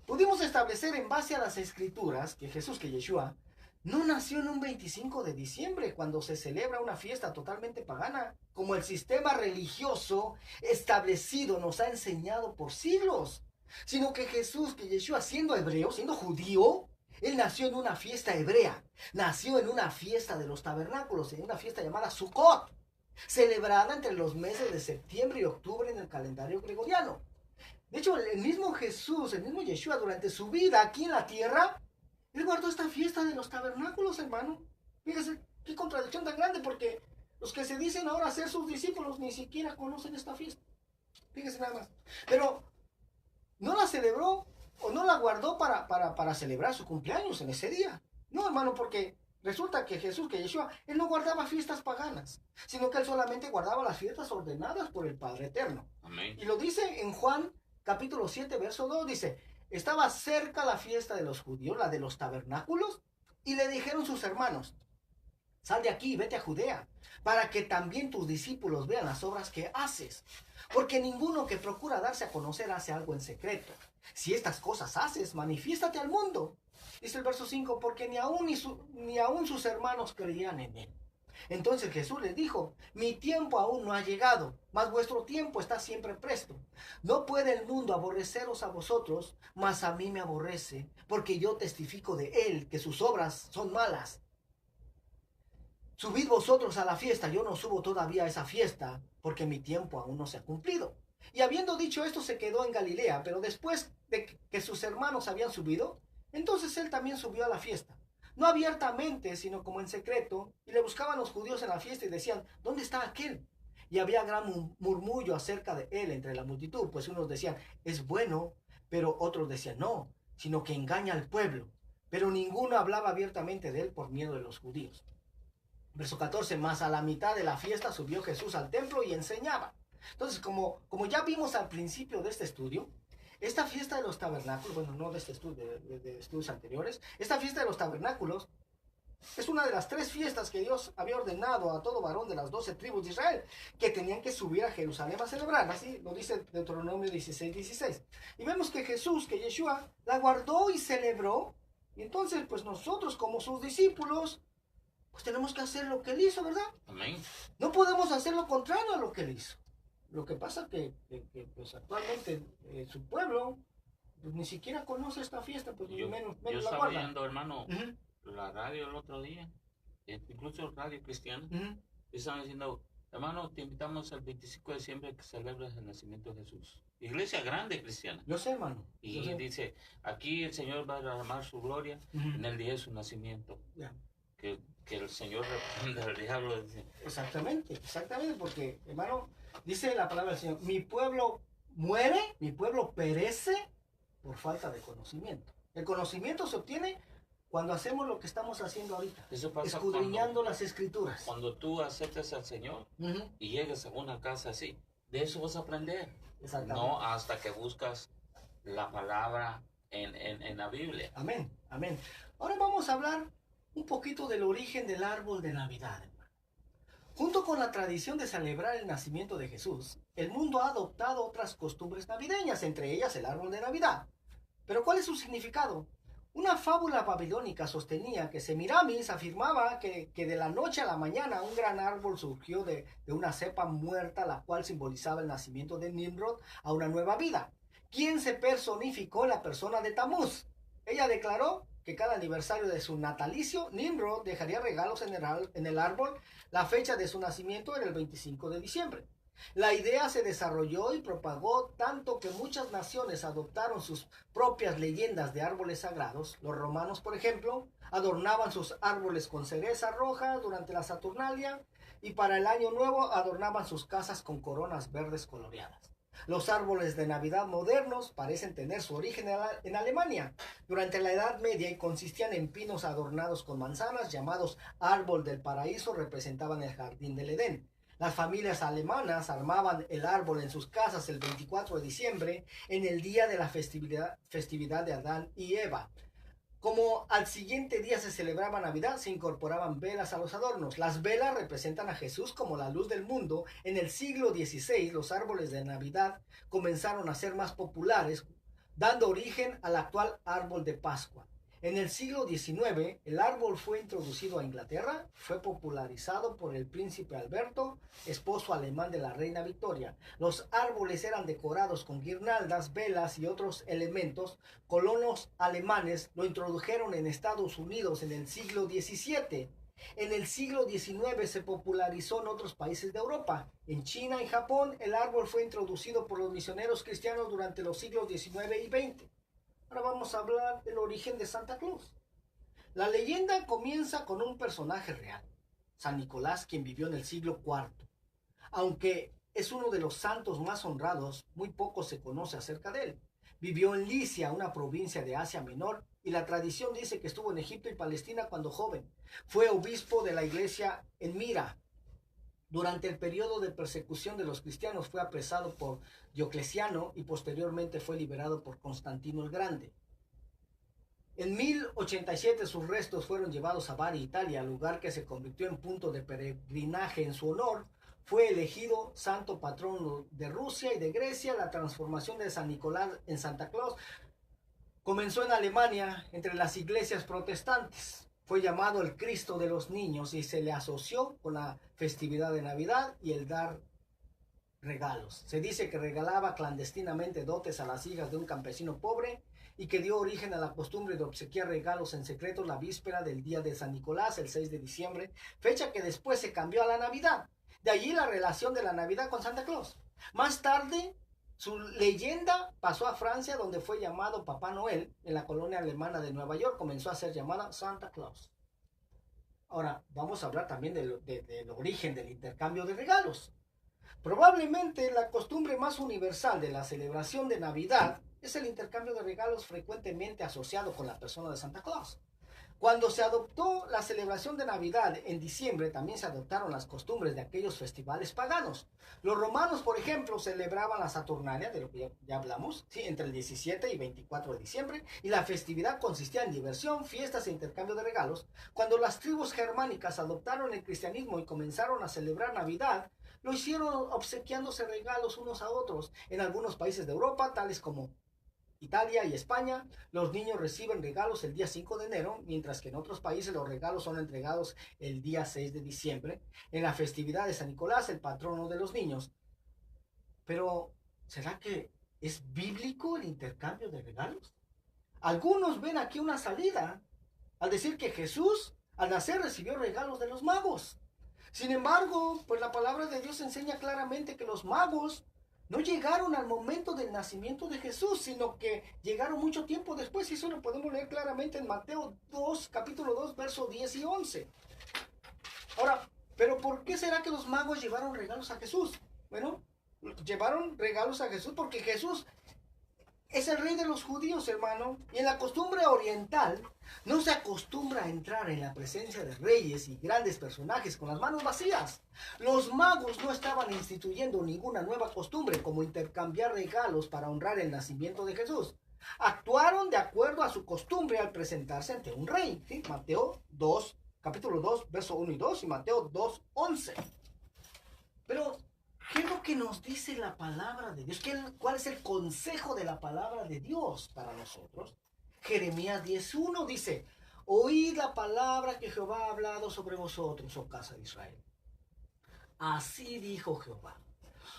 pudimos establecer en base a las escrituras que Jesús, que Yeshua, no nació en un 25 de diciembre cuando se celebra una fiesta totalmente pagana, como el sistema religioso establecido nos ha enseñado por siglos, sino que Jesús, que Yeshua, siendo hebreo, siendo judío, él nació en una fiesta hebrea, nació en una fiesta de los tabernáculos, en una fiesta llamada Sukkot, celebrada entre los meses de septiembre y octubre en el calendario gregoriano. De hecho, el mismo Jesús, el mismo Yeshua, durante su vida aquí en la tierra, él guardó esta fiesta de los tabernáculos, hermano. Fíjese, qué contradicción tan grande, porque los que se dicen ahora ser sus discípulos ni siquiera conocen esta fiesta. Fíjese nada más. Pero no la celebró o no la guardó para celebrar su cumpleaños en ese día. No, hermano, porque resulta que Jesús, que Yeshua, él no guardaba fiestas paganas, sino que él solamente guardaba las fiestas ordenadas por el Padre Eterno. Amén. Y lo dice en Juan capítulo 7, verso 2, dice, estaba cerca la fiesta de los judíos, la de los tabernáculos, y le dijeron sus hermanos, sal de aquí, vete a Judea, para que también tus discípulos vean las obras que haces. Porque ninguno que procura darse a conocer hace algo en secreto. Si estas cosas haces, manifiéstate al mundo. Dice el verso 5, porque ni aún sus hermanos creían en él. Entonces Jesús les dijo, mi tiempo aún no ha llegado, mas vuestro tiempo está siempre presto. No puede el mundo aborreceros a vosotros, mas a mí me aborrece, porque yo testifico de él que sus obras son malas. Subid vosotros a la fiesta, yo no subo todavía a esa fiesta, porque mi tiempo aún no se ha cumplido. Y habiendo dicho esto, se quedó en Galilea, pero después de que sus hermanos habían subido, entonces él también subió a la fiesta. No abiertamente, sino como en secreto, y le buscaban los judíos en la fiesta y decían, ¿dónde está aquel? Y había gran murmullo acerca de él entre la multitud, pues unos decían, es bueno, pero otros decían, no, sino que engaña al pueblo. Pero ninguno hablaba abiertamente de él por miedo de los judíos. Verso 14, más a la mitad de la fiesta subió Jesús al templo y enseñaba. Entonces, como ya vimos al principio de este estudio, esta fiesta de los tabernáculos, bueno, no de este estudio, de estudios anteriores, esta fiesta de los tabernáculos es una de las 3 fiestas que Dios había ordenado a todo varón de las 12 tribus de Israel, que tenían que subir a Jerusalén a celebrar, así lo dice Deuteronomio 16:16. Y vemos que Jesús, que Yeshua, la guardó y celebró, y entonces, pues nosotros como sus discípulos, pues tenemos que hacer lo que él hizo, ¿verdad? Amén. No podemos hacer lo contrario a lo que él hizo. Lo que pasa que pues actualmente su pueblo pues, ni siquiera conoce esta fiesta, pues menos yo la estaba guarda. viendo, hermano, Uh-huh. la radio el otro día, incluso radio cristiana, Uh-huh. estaban diciendo, hermano, te invitamos al 25 de diciembre que celebres el nacimiento de Jesús. Iglesia grande cristiana. Yo sé, hermano. Y sé. dice, aquí el Señor va a derramar su gloria en el día de su nacimiento. Yeah. Que el Señor reprenda al diablo. Dice. Exactamente, porque, hermano, dice la palabra del Señor, mi pueblo muere, mi pueblo perece por falta de conocimiento. El conocimiento se obtiene cuando hacemos lo que estamos haciendo ahorita, Eso pasa escudriñando las escrituras. Cuando tú aceptas al Señor y llegas a una casa así, de eso vas a aprender. No hasta que buscas la palabra en la Biblia. Amén, amén. Ahora vamos a hablar un poquito del origen del árbol de Navidad, hermano. Junto con la tradición de celebrar el nacimiento de Jesús, el mundo ha adoptado otras costumbres navideñas, entre ellas el árbol de Navidad. Pero ¿cuál es su significado? Una fábula babilónica sostenía que Semiramis afirmaba que de la noche a la mañana un gran árbol surgió de una cepa muerta, la cual simbolizaba el nacimiento de Nimrod a una nueva vida, quien se personificó en la persona de Tamuz. Ella declaró que cada aniversario de su natalicio, Nimrod dejaría regalos en el árbol. La fecha de su nacimiento era el 25 de diciembre. La idea se desarrolló y propagó tanto que muchas naciones adoptaron sus propias leyendas de árboles sagrados. Los romanos, por ejemplo, adornaban sus árboles con cereza roja durante la Saturnalia y para el Año Nuevo adornaban sus casas con coronas verdes coloreadas. Los árboles de Navidad modernos parecen tener su origen en Alemania durante la Edad Media y consistían en pinos adornados con manzanas llamados árbol del paraíso, representaban el jardín del Edén. Las familias alemanas armaban el árbol en sus casas el 24 de diciembre, en el día de la festividad de Adán y Eva. Como al siguiente día se celebraba Navidad, se incorporaban velas a los adornos. Las velas representan a Jesús como la luz del mundo. En el siglo XVI, los árboles de Navidad comenzaron a ser más populares, dando origen al actual árbol de Pascua. En el siglo XIX, el árbol fue introducido a Inglaterra, fue popularizado por el príncipe Alberto, esposo alemán de la reina Victoria. Los árboles eran decorados con guirnaldas, velas y otros elementos. Colonos alemanes lo introdujeron en Estados Unidos en el siglo XVII. En el siglo XIX se popularizó en otros países de Europa. En China y Japón, el árbol fue introducido por los misioneros cristianos durante los siglos XIX y XX. Ahora vamos a hablar del origen de Santa Claus. La leyenda comienza con un personaje real, San Nicolás, quien vivió en el siglo IV. Aunque es uno de los santos más honrados, muy poco se conoce acerca de él. Vivió en Licia, una provincia de Asia Menor, y la tradición dice que estuvo en Egipto y Palestina cuando joven. Fue obispo de la iglesia en Mira. Durante el periodo de persecución de los cristianos fue apresado por Diocleciano y posteriormente fue liberado por Constantino el Grande. En 1087 sus restos fueron llevados a Bari, Italia, lugar que se convirtió en punto de peregrinaje en su honor. Fue elegido santo patrono de Rusia y de Grecia. La transformación de San Nicolás en Santa Claus comenzó en Alemania entre las iglesias protestantes. Fue llamado el Cristo de los niños y se le asoció con la festividad de Navidad y el dar regalos. Se dice que regalaba clandestinamente dotes a las hijas de un campesino pobre y que dio origen a la costumbre de obsequiar regalos en secreto la víspera del día de San Nicolás, el 6 de diciembre, fecha que después se cambió a la Navidad. De allí la relación de la Navidad con Santa Claus. Más tarde, su leyenda pasó a Francia, donde fue llamado Papá Noel. En la colonia alemana de Nueva York comenzó a ser llamada Santa Claus. Ahora, vamos a hablar también del origen del intercambio de regalos. Probablemente la costumbre más universal de la celebración de Navidad es el intercambio de regalos frecuentemente asociado con la persona de Santa Claus. Cuando se adoptó la celebración de Navidad en diciembre, también se adoptaron las costumbres de aquellos festivales paganos. Los romanos, por ejemplo, celebraban la Saturnalia, de lo que ya hablamos, ¿sí?, entre el 17 y 24 de diciembre, y la festividad consistía en diversión, fiestas e intercambio de regalos. Cuando las tribus germánicas adoptaron el cristianismo y comenzaron a celebrar Navidad, lo hicieron obsequiándose regalos unos a otros. En algunos países de Europa, tales como Italia y España, los niños reciben regalos el día 5 de enero, mientras que en otros países los regalos son entregados el día 6 de diciembre, en la festividad de San Nicolás, el patrono de los niños. Pero, ¿será que es bíblico el intercambio de regalos? Algunos ven aquí una salida al decir que Jesús, al nacer, recibió regalos de los magos. Sin embargo, pues la palabra de Dios enseña claramente que los magos no llegaron al momento del nacimiento de Jesús, sino que llegaron mucho tiempo después, y eso lo podemos leer claramente en Mateo 2, capítulo 2, versos 10 y 11. Ahora, ¿pero por qué será que los magos llevaron regalos a Jesús? Bueno, llevaron regalos a Jesús porque Jesús es el rey de los judíos, hermano, y en la costumbre oriental no se acostumbra a entrar en la presencia de reyes y grandes personajes con las manos vacías. Los magos no estaban instituyendo ninguna nueva costumbre como intercambiar regalos para honrar el nacimiento de Jesús. Actuaron de acuerdo a su costumbre al presentarse ante un rey, ¿sí? Mateo 2, capítulo 2, verso 1 y 2, y Mateo 2, 11. Pero ¿qué es lo que nos dice la palabra de Dios? ¿Cuál es el consejo de la palabra de Dios para nosotros? Jeremías 10:1 dice: oíd la palabra que Jehová ha hablado sobre vosotros, oh casa de Israel. Así dijo Jehová: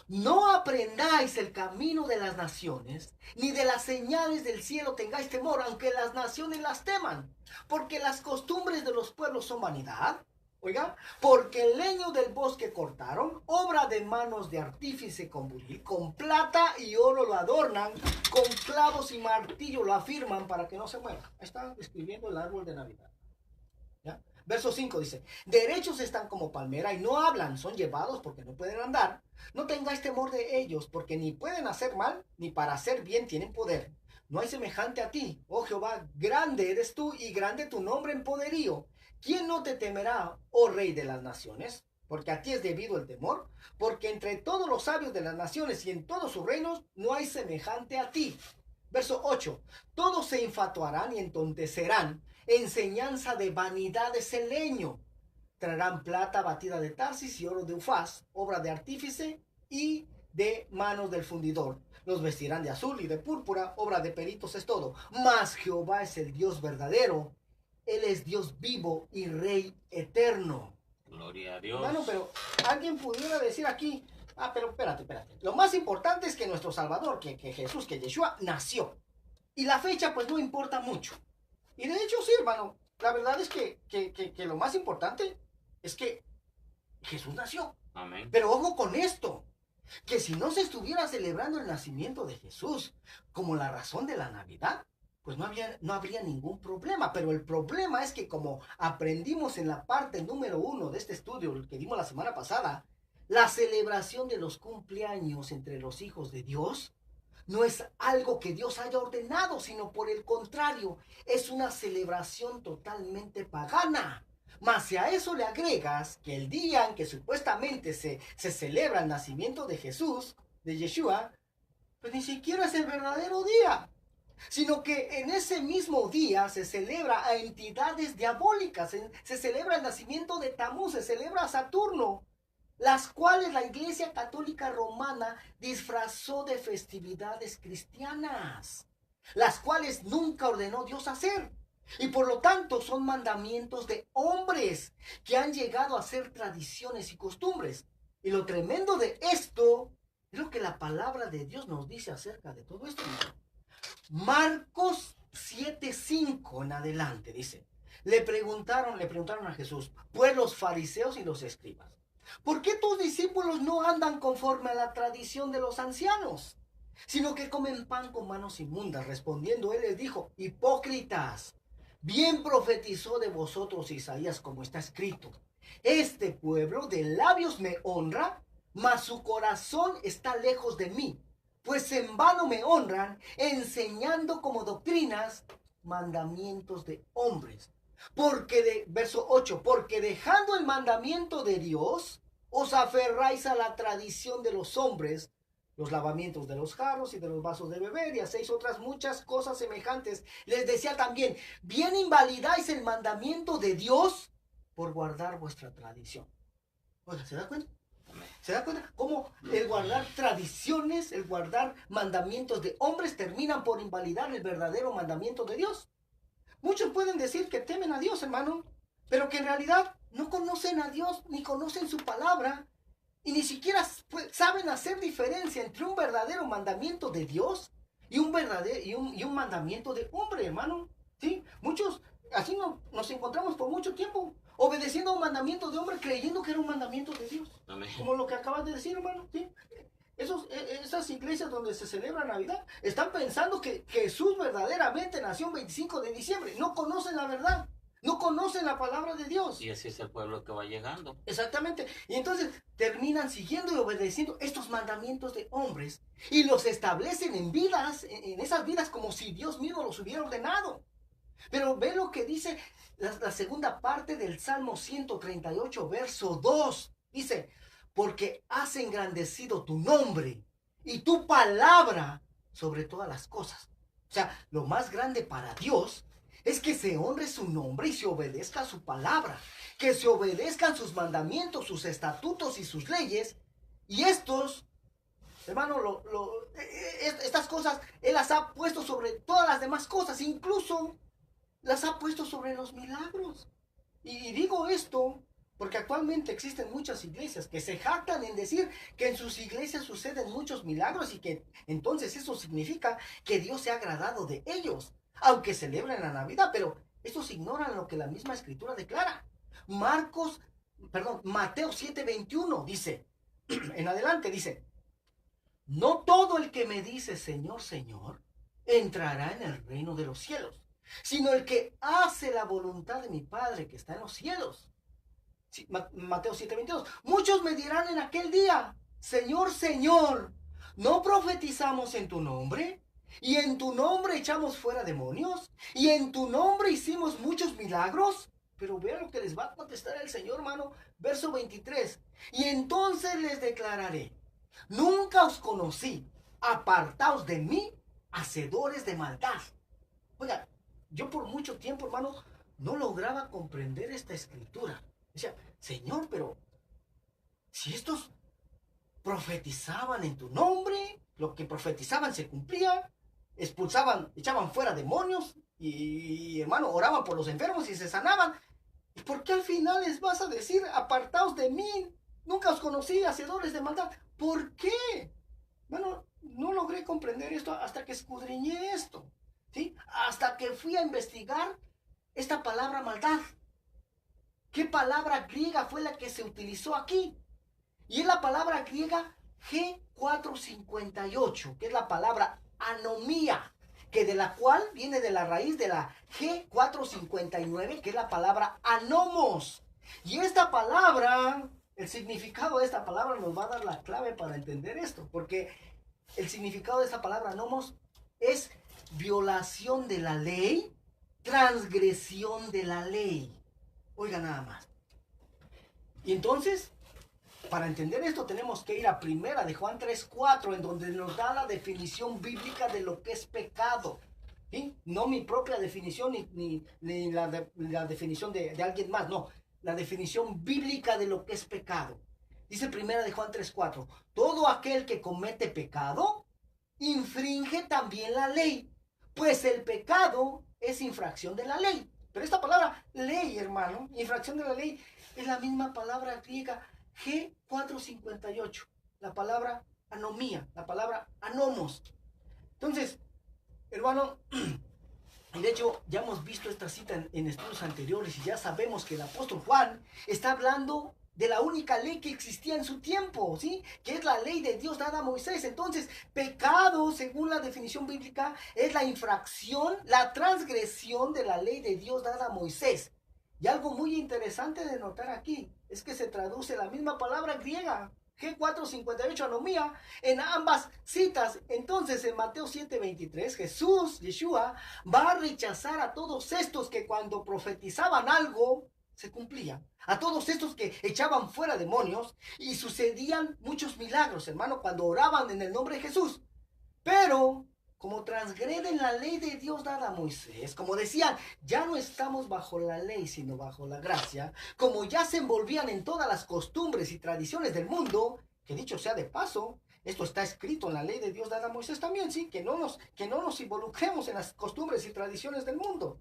no aprendáis el camino de las naciones, ni de las señales del cielo tengáis temor, aunque las naciones las teman, porque las costumbres de los pueblos son vanidad. Oiga, porque el leño del bosque cortaron, obra de manos de artífice con buril, con plata y oro lo adornan, con clavos y martillo lo afirman para que no se mueva. Ahí está describiendo el árbol de Navidad. ¿Ya? Verso 5 dice: derechos están como palmera y no hablan, son llevados porque no pueden andar. No tengáis temor de ellos, porque ni pueden hacer mal, ni para hacer bien tienen poder. No hay semejante a ti, oh Jehová, grande eres tú y grande tu nombre en poderío. ¿Quién no te temerá, oh Rey de las naciones? Porque a ti es debido el temor, porque entre todos los sabios de las naciones y en todos sus reinos no hay semejante a ti. Verso 8: todos se infatuarán y entontecerán, enseñanza de vanidades el leño. Traerán plata batida de Tarsis y oro de Ufaz, obra de artífice y de manos del fundidor. Los vestirán de azul y de púrpura, obra de peritos es todo. Mas Jehová es el Dios verdadero. Él es Dios vivo y Rey eterno. Gloria a Dios. Bueno, pero alguien pudiera decir aquí: pero espérate. Lo más importante es que nuestro Salvador, que Jesús, que Yeshua, nació. Y la fecha, pues, no importa mucho. Y de hecho, sí, hermano, la verdad es que lo más importante es que Jesús nació. Amén. Pero ojo con esto, que si no se estuviera celebrando el nacimiento de Jesús como la razón de la Navidad, pues no habría ningún problema. Pero el problema es que, como aprendimos en la parte número 1 de este estudio que dimos la semana pasada, la celebración de los cumpleaños entre los hijos de Dios no es algo que Dios haya ordenado, sino por el contrario, es una celebración totalmente pagana. Mas si a eso le agregas que el día en que supuestamente se celebra el nacimiento de Jesús, de Yeshua, pues ni siquiera es el verdadero día, sino que en ese mismo día se celebra a entidades diabólicas, se celebra el nacimiento de Tamuz, se celebra a Saturno, las cuales la Iglesia Católica Romana disfrazó de festividades cristianas, las cuales nunca ordenó Dios hacer. Y por lo tanto son mandamientos de hombres que han llegado a ser tradiciones y costumbres. Y lo tremendo de esto es lo que la palabra de Dios nos dice acerca de todo esto. Marcos 7:5 en adelante dice, le preguntaron a Jesús, pues los fariseos y los escribas, ¿por qué tus discípulos no andan conforme a la tradición de los ancianos, sino que comen pan con manos inmundas? Respondiendo él les dijo, hipócritas, bien profetizó de vosotros Isaías, como está escrito, este pueblo de labios me honra, mas su corazón está lejos de mí, pues en vano me honran, enseñando como doctrinas mandamientos de hombres. Verso 8, porque dejando el mandamiento de Dios, os aferráis a la tradición de los hombres, los lavamientos de los jarros y de los vasos de beber, y hacéis otras muchas cosas semejantes. Les decía también, bien invalidáis el mandamiento de Dios por guardar vuestra tradición. Oiga, ¿se da cuenta? ¿Se da cuenta cómo el guardar tradiciones, el guardar mandamientos de hombres terminan por invalidar el verdadero mandamiento de Dios? Muchos pueden decir que temen a Dios, hermano, pero que en realidad no conocen a Dios ni conocen su palabra y ni siquiera saben hacer diferencia entre un verdadero mandamiento de Dios y un mandamiento de hombre, hermano. ¿Sí? Muchos, así nos encontramos por mucho tiempo, obedeciendo a un mandamiento de hombre creyendo que era un mandamiento de Dios. Amén. Como lo que acabas de decir, hermano. ¿Sí? Esas iglesias donde se celebra Navidad están pensando que Jesús verdaderamente nació el 25 de diciembre. No conocen la verdad. No conocen la palabra de Dios. Y así es el pueblo que va llegando. Exactamente. Y entonces terminan siguiendo y obedeciendo estos mandamientos de hombres y los establecen en esas vidas como si Dios mismo los hubiera ordenado. Pero ve lo que dice la segunda parte del Salmo 138, verso 2. Dice, porque has engrandecido tu nombre y tu palabra sobre todas las cosas. O sea, lo más grande para Dios es que se honre su nombre y se obedezca su palabra, que se obedezcan sus mandamientos, sus estatutos y sus leyes. Y estos, hermano, estas cosas Él las ha puesto sobre todas las demás cosas, incluso las ha puesto sobre los milagros. Y digo esto porque actualmente existen muchas iglesias que se jactan en decir que en sus iglesias suceden muchos milagros y que entonces eso significa que Dios se ha agradado de ellos, aunque celebren la Navidad, pero estos ignoran lo que la misma escritura declara. Mateo 7:21 dice, en adelante dice, no todo el que me dice Señor, Señor, entrará en el reino de los cielos, sino el que hace la voluntad de mi Padre que está en los cielos. Sí, Mateo 7:22. Muchos me dirán en aquel día, Señor, Señor, ¿no profetizamos en tu nombre? ¿Y en tu nombre echamos fuera demonios? ¿Y en tu nombre hicimos muchos milagros? Pero vean lo que les va a contestar el Señor, hermano. Verso 23. Y entonces les declararé, nunca os conocí, apartaos de mí, hacedores de maldad. Oiga, yo por mucho tiempo, hermano, no lograba comprender esta escritura. Decía, Señor, pero si estos profetizaban en tu nombre, lo que profetizaban se cumplía, expulsaban, echaban fuera demonios y hermano, oraban por los enfermos y se sanaban. ¿Y por qué al final les vas a decir, apartaos de mí? Nunca os conocí, hacedores de maldad. ¿Por qué? Bueno, no logré comprender esto hasta que escudriñé esto. ¿Sí? Hasta que fui a investigar esta palabra maldad. ¿Qué palabra griega fue la que se utilizó aquí? Y es la palabra griega G458, que es la palabra anomía, que de la cual viene de la raíz de la G459, que es la palabra anomos. Y esta palabra, el significado de esta palabra nos va a dar la clave para entender esto, porque el significado de esta palabra nomos es violación de la ley, transgresión de la ley. Oiga nada más. Y entonces, para entender esto tenemos que ir a primera de Juan 3:4, en donde nos da la definición bíblica de lo que es pecado. ¿Sí? No mi propia definición ni la definición de alguien más, no. La definición bíblica de lo que es pecado. Dice primera de Juan 3:4, todo aquel que comete pecado infringe también la ley, pues el pecado es infracción de la ley. Pero esta palabra ley, hermano, infracción de la ley, es la misma palabra griega G458, la palabra anomía, la palabra anomos. Entonces, hermano, y de hecho ya hemos visto esta cita en estudios anteriores y ya sabemos que el apóstol Juan está hablando de la única ley que existía en su tiempo, ¿sí? Que es la ley de Dios dada a Moisés. Entonces, pecado, según la definición bíblica, es la infracción, la transgresión de la ley de Dios dada a Moisés. Y algo muy interesante de notar aquí es que se traduce la misma palabra griega, G458, anomía, en ambas citas. Entonces, en Mateo 7:23, Jesús, Yeshua, va a rechazar a todos estos que cuando profetizaban algo, se cumplía. A todos estos que echaban fuera demonios y sucedían muchos milagros, hermano, cuando oraban en el nombre de Jesús. Pero, como transgreden la ley de Dios dada a Moisés, como decían, ya no estamos bajo la ley, sino bajo la gracia, como ya se envolvían en todas las costumbres y tradiciones del mundo, que dicho sea de paso, esto está escrito en la ley de Dios dada a Moisés también, ¿sí? Que no nos involucremos en las costumbres y tradiciones del mundo.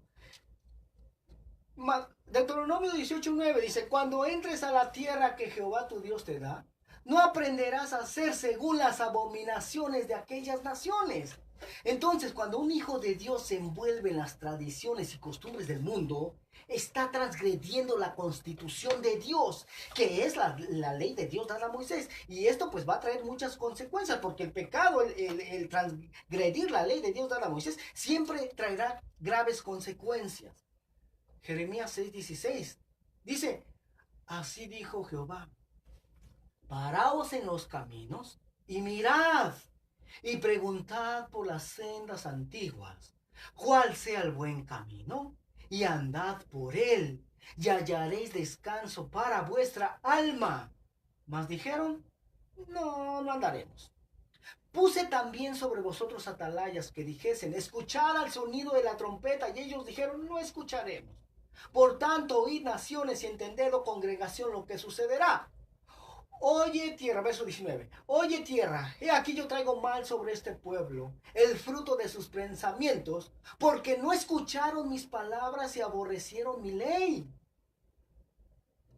Deuteronomio 18:9 dice, cuando entres a la tierra que Jehová tu Dios te da, no aprenderás a hacer según las abominaciones de aquellas naciones. Entonces, cuando un hijo de Dios se envuelve en las tradiciones y costumbres del mundo, está transgrediendo la constitución de Dios, que es la ley de Dios dada a Moisés. Y esto pues va a traer muchas consecuencias, porque el pecado, el transgredir la ley de Dios dada a Moisés, siempre traerá graves consecuencias. Jeremías 6:16 dice, así dijo Jehová, paraos en los caminos y mirad y preguntad por las sendas antiguas, cuál sea el buen camino, y andad por él, y hallaréis descanso para vuestra alma. Mas dijeron, no andaremos. Puse también sobre vosotros atalayas que dijesen, escuchad al sonido de la trompeta, y ellos dijeron, no escucharemos. Por tanto, oíd naciones y entended, oh congregación, lo que sucederá. Oye tierra, verso 19, oye tierra, he aquí yo traigo mal sobre este pueblo, el fruto de sus pensamientos, porque no escucharon mis palabras y aborrecieron mi ley.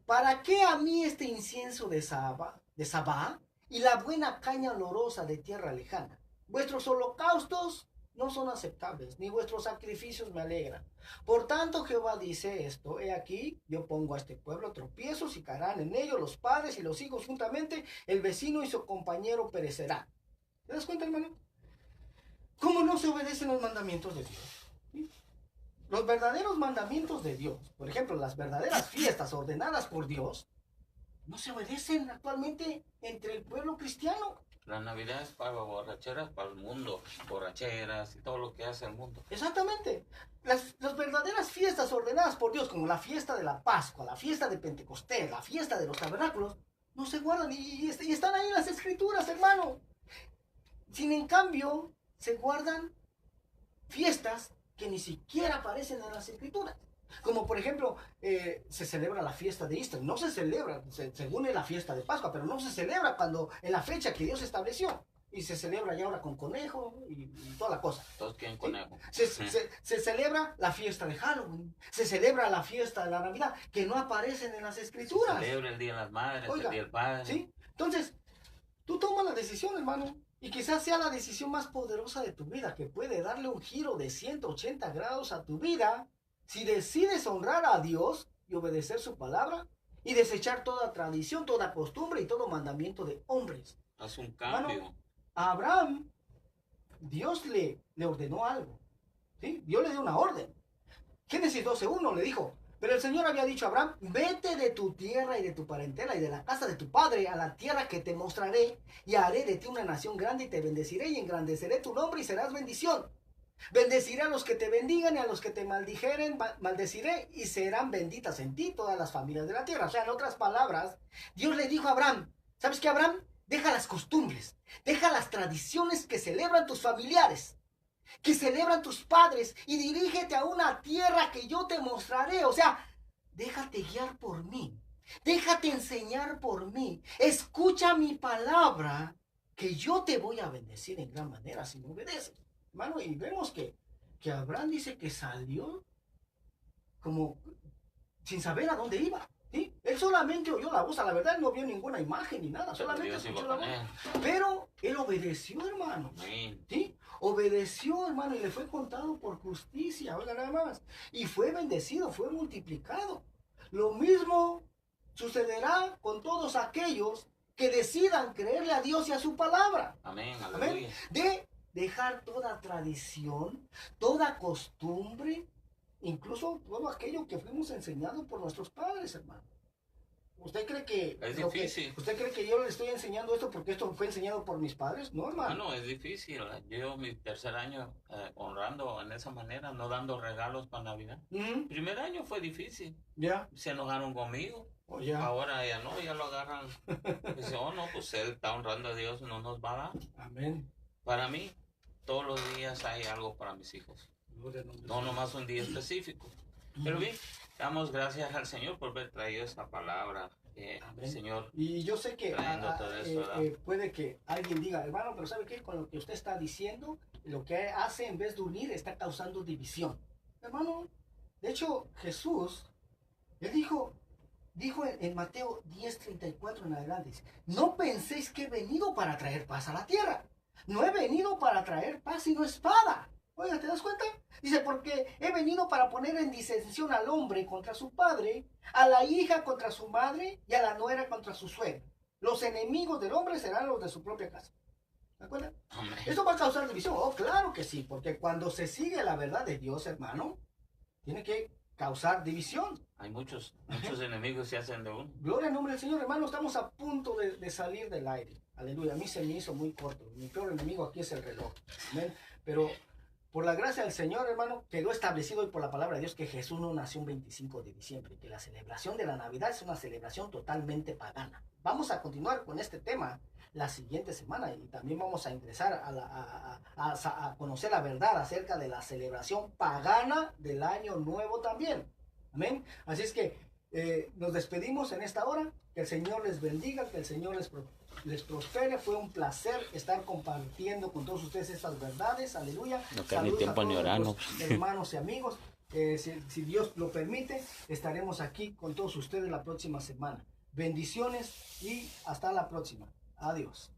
¿Para qué a mí este incienso de Sabá y la buena caña olorosa de tierra lejana? Vuestros holocaustos no son aceptables, ni vuestros sacrificios me alegran. Por tanto, Jehová dice esto, he aquí, yo pongo a este pueblo tropiezos y caerán en ellos los padres y los hijos juntamente, el vecino y su compañero perecerán. ¿Te das cuenta, hermano? ¿Cómo no se obedecen los mandamientos de Dios? ¿Sí? Los verdaderos mandamientos de Dios, por ejemplo, las verdaderas fiestas ordenadas por Dios, no se obedecen actualmente entre el pueblo cristiano. La Navidad es para borracheras, para el mundo, borracheras y todo lo que hace el mundo. Exactamente. Las verdaderas fiestas ordenadas por Dios, como la fiesta de la Pascua, la fiesta de Pentecostés, la fiesta de los tabernáculos, no se guardan y están ahí en las escrituras, hermano. Sin en cambio, se guardan fiestas que ni siquiera aparecen en las escrituras. Como por ejemplo, se celebra la fiesta de Easter. No se celebra, según es la fiesta de Pascua, pero no se celebra cuando en la fecha que Dios estableció. Y se celebra ya ahora con conejo y toda la cosa. Todos quieren conejo. Se celebra la fiesta de Halloween. Se celebra la fiesta de la Navidad, que no aparecen en las escrituras. Se celebra el Día de las Madres, Oiga, el Día del Padre. ¿sí? Entonces, tú tomas la decisión, hermano. Y quizás sea la decisión más poderosa de tu vida, que puede darle un giro de 180 grados a tu vida. Si decides honrar a Dios y obedecer su palabra y desechar toda tradición, toda costumbre y todo mandamiento de hombres. Haz un cambio. Hermano, a Abraham, Dios le ordenó algo. ¿Sí? Dios le dio una orden. Génesis 12:1 le dijo, Pero el Señor había dicho a Abraham, vete de tu tierra y de tu parentela y de la casa de tu padre a la tierra que te mostraré, y haré de ti una nación grande y te bendeciré y engrandeceré tu nombre y serás bendición. Bendeciré a los que te bendigan y a los que te maldijeren, maldeciré y serán benditas en ti todas las familias de la tierra. O sea, en otras palabras, Dios le dijo a Abraham, ¿sabes qué, Abraham? Deja las costumbres, deja las tradiciones que celebran tus familiares, que celebran tus padres, y dirígete a una tierra que yo te mostraré. O sea, déjate guiar por mí, déjate enseñar por mí, escucha mi palabra, que yo te voy a bendecir en gran manera si me obedeces. Hermano, y vemos que Abraham dice que salió como sin saber a dónde iba. ¿Sí? Él solamente oyó la voz, a la verdad él no vio ninguna imagen ni nada, solamente escuchó la voz. Pero él obedeció, hermano. ¿Sí? Obedeció, hermano, y le fue contado por justicia, oiga nada más. Y fue bendecido, fue multiplicado. Lo mismo sucederá con todos aquellos que decidan creerle a Dios y a su palabra. Amén, amén. De dejar toda tradición, toda costumbre, incluso todo aquello que fuimos enseñados por nuestros padres, hermano. ¿Usted cree que es difícil? ¿Usted cree que yo le estoy enseñando esto porque esto fue enseñado por mis padres? No, hermano. Bueno, es difícil. Yo mi tercer año honrando en esa manera, no dando regalos para Navidad. Primer año fue difícil. Ya. Se enojaron conmigo. Oh, ya. Ahora ya no, ya lo agarran. Dice, oh no, pues él está honrando a Dios, no nos va a dar. Amén. Para mí, todos los días hay algo para mis hijos. No nomás un día específico. Pero bien, damos gracias al Señor por haber traído esta palabra, Señor. Y yo sé que puede que alguien diga, hermano, pero ¿sabe qué? Con lo que usted está diciendo, lo que hace en vez de unir está causando división. Hermano, de hecho, Jesús, él dijo en Mateo 10:34 en adelante, no penséis que he venido para traer paz a la tierra. No he venido para traer paz sino espada. Oiga, ¿te das cuenta? Dice, porque he venido para poner en disensión al hombre contra su padre, a la hija contra su madre y a la nuera contra su suegra. Los enemigos del hombre serán los de su propia casa. ¿De acuerdo? ¿Esto va a causar división? Oh, claro que sí, porque cuando se sigue la verdad de Dios, hermano, tiene que causar división. Hay muchos enemigos se hacen de uno. Gloria al nombre del Señor, hermano, estamos a punto de salir del aire. Aleluya, a mí se me hizo muy corto. Mi peor enemigo aquí es el reloj. Amén. Pero por la gracia del Señor, hermano, quedó establecido hoy por la palabra de Dios que Jesús no nació un 25 de diciembre, que la celebración de la Navidad es una celebración totalmente pagana. Vamos a continuar con este tema la siguiente semana y también vamos a ingresar a conocer la verdad acerca de la celebración pagana del Año Nuevo también. Amén. Así es que nos despedimos en esta hora. Que el Señor les bendiga, que el Señor les prospere. Fue un placer estar compartiendo con todos ustedes estas verdades. Aleluya. No queda ni tiempo ni orando. Hermanos y amigos, si Dios lo permite, estaremos aquí con todos ustedes la próxima semana. Bendiciones y hasta la próxima. Adiós.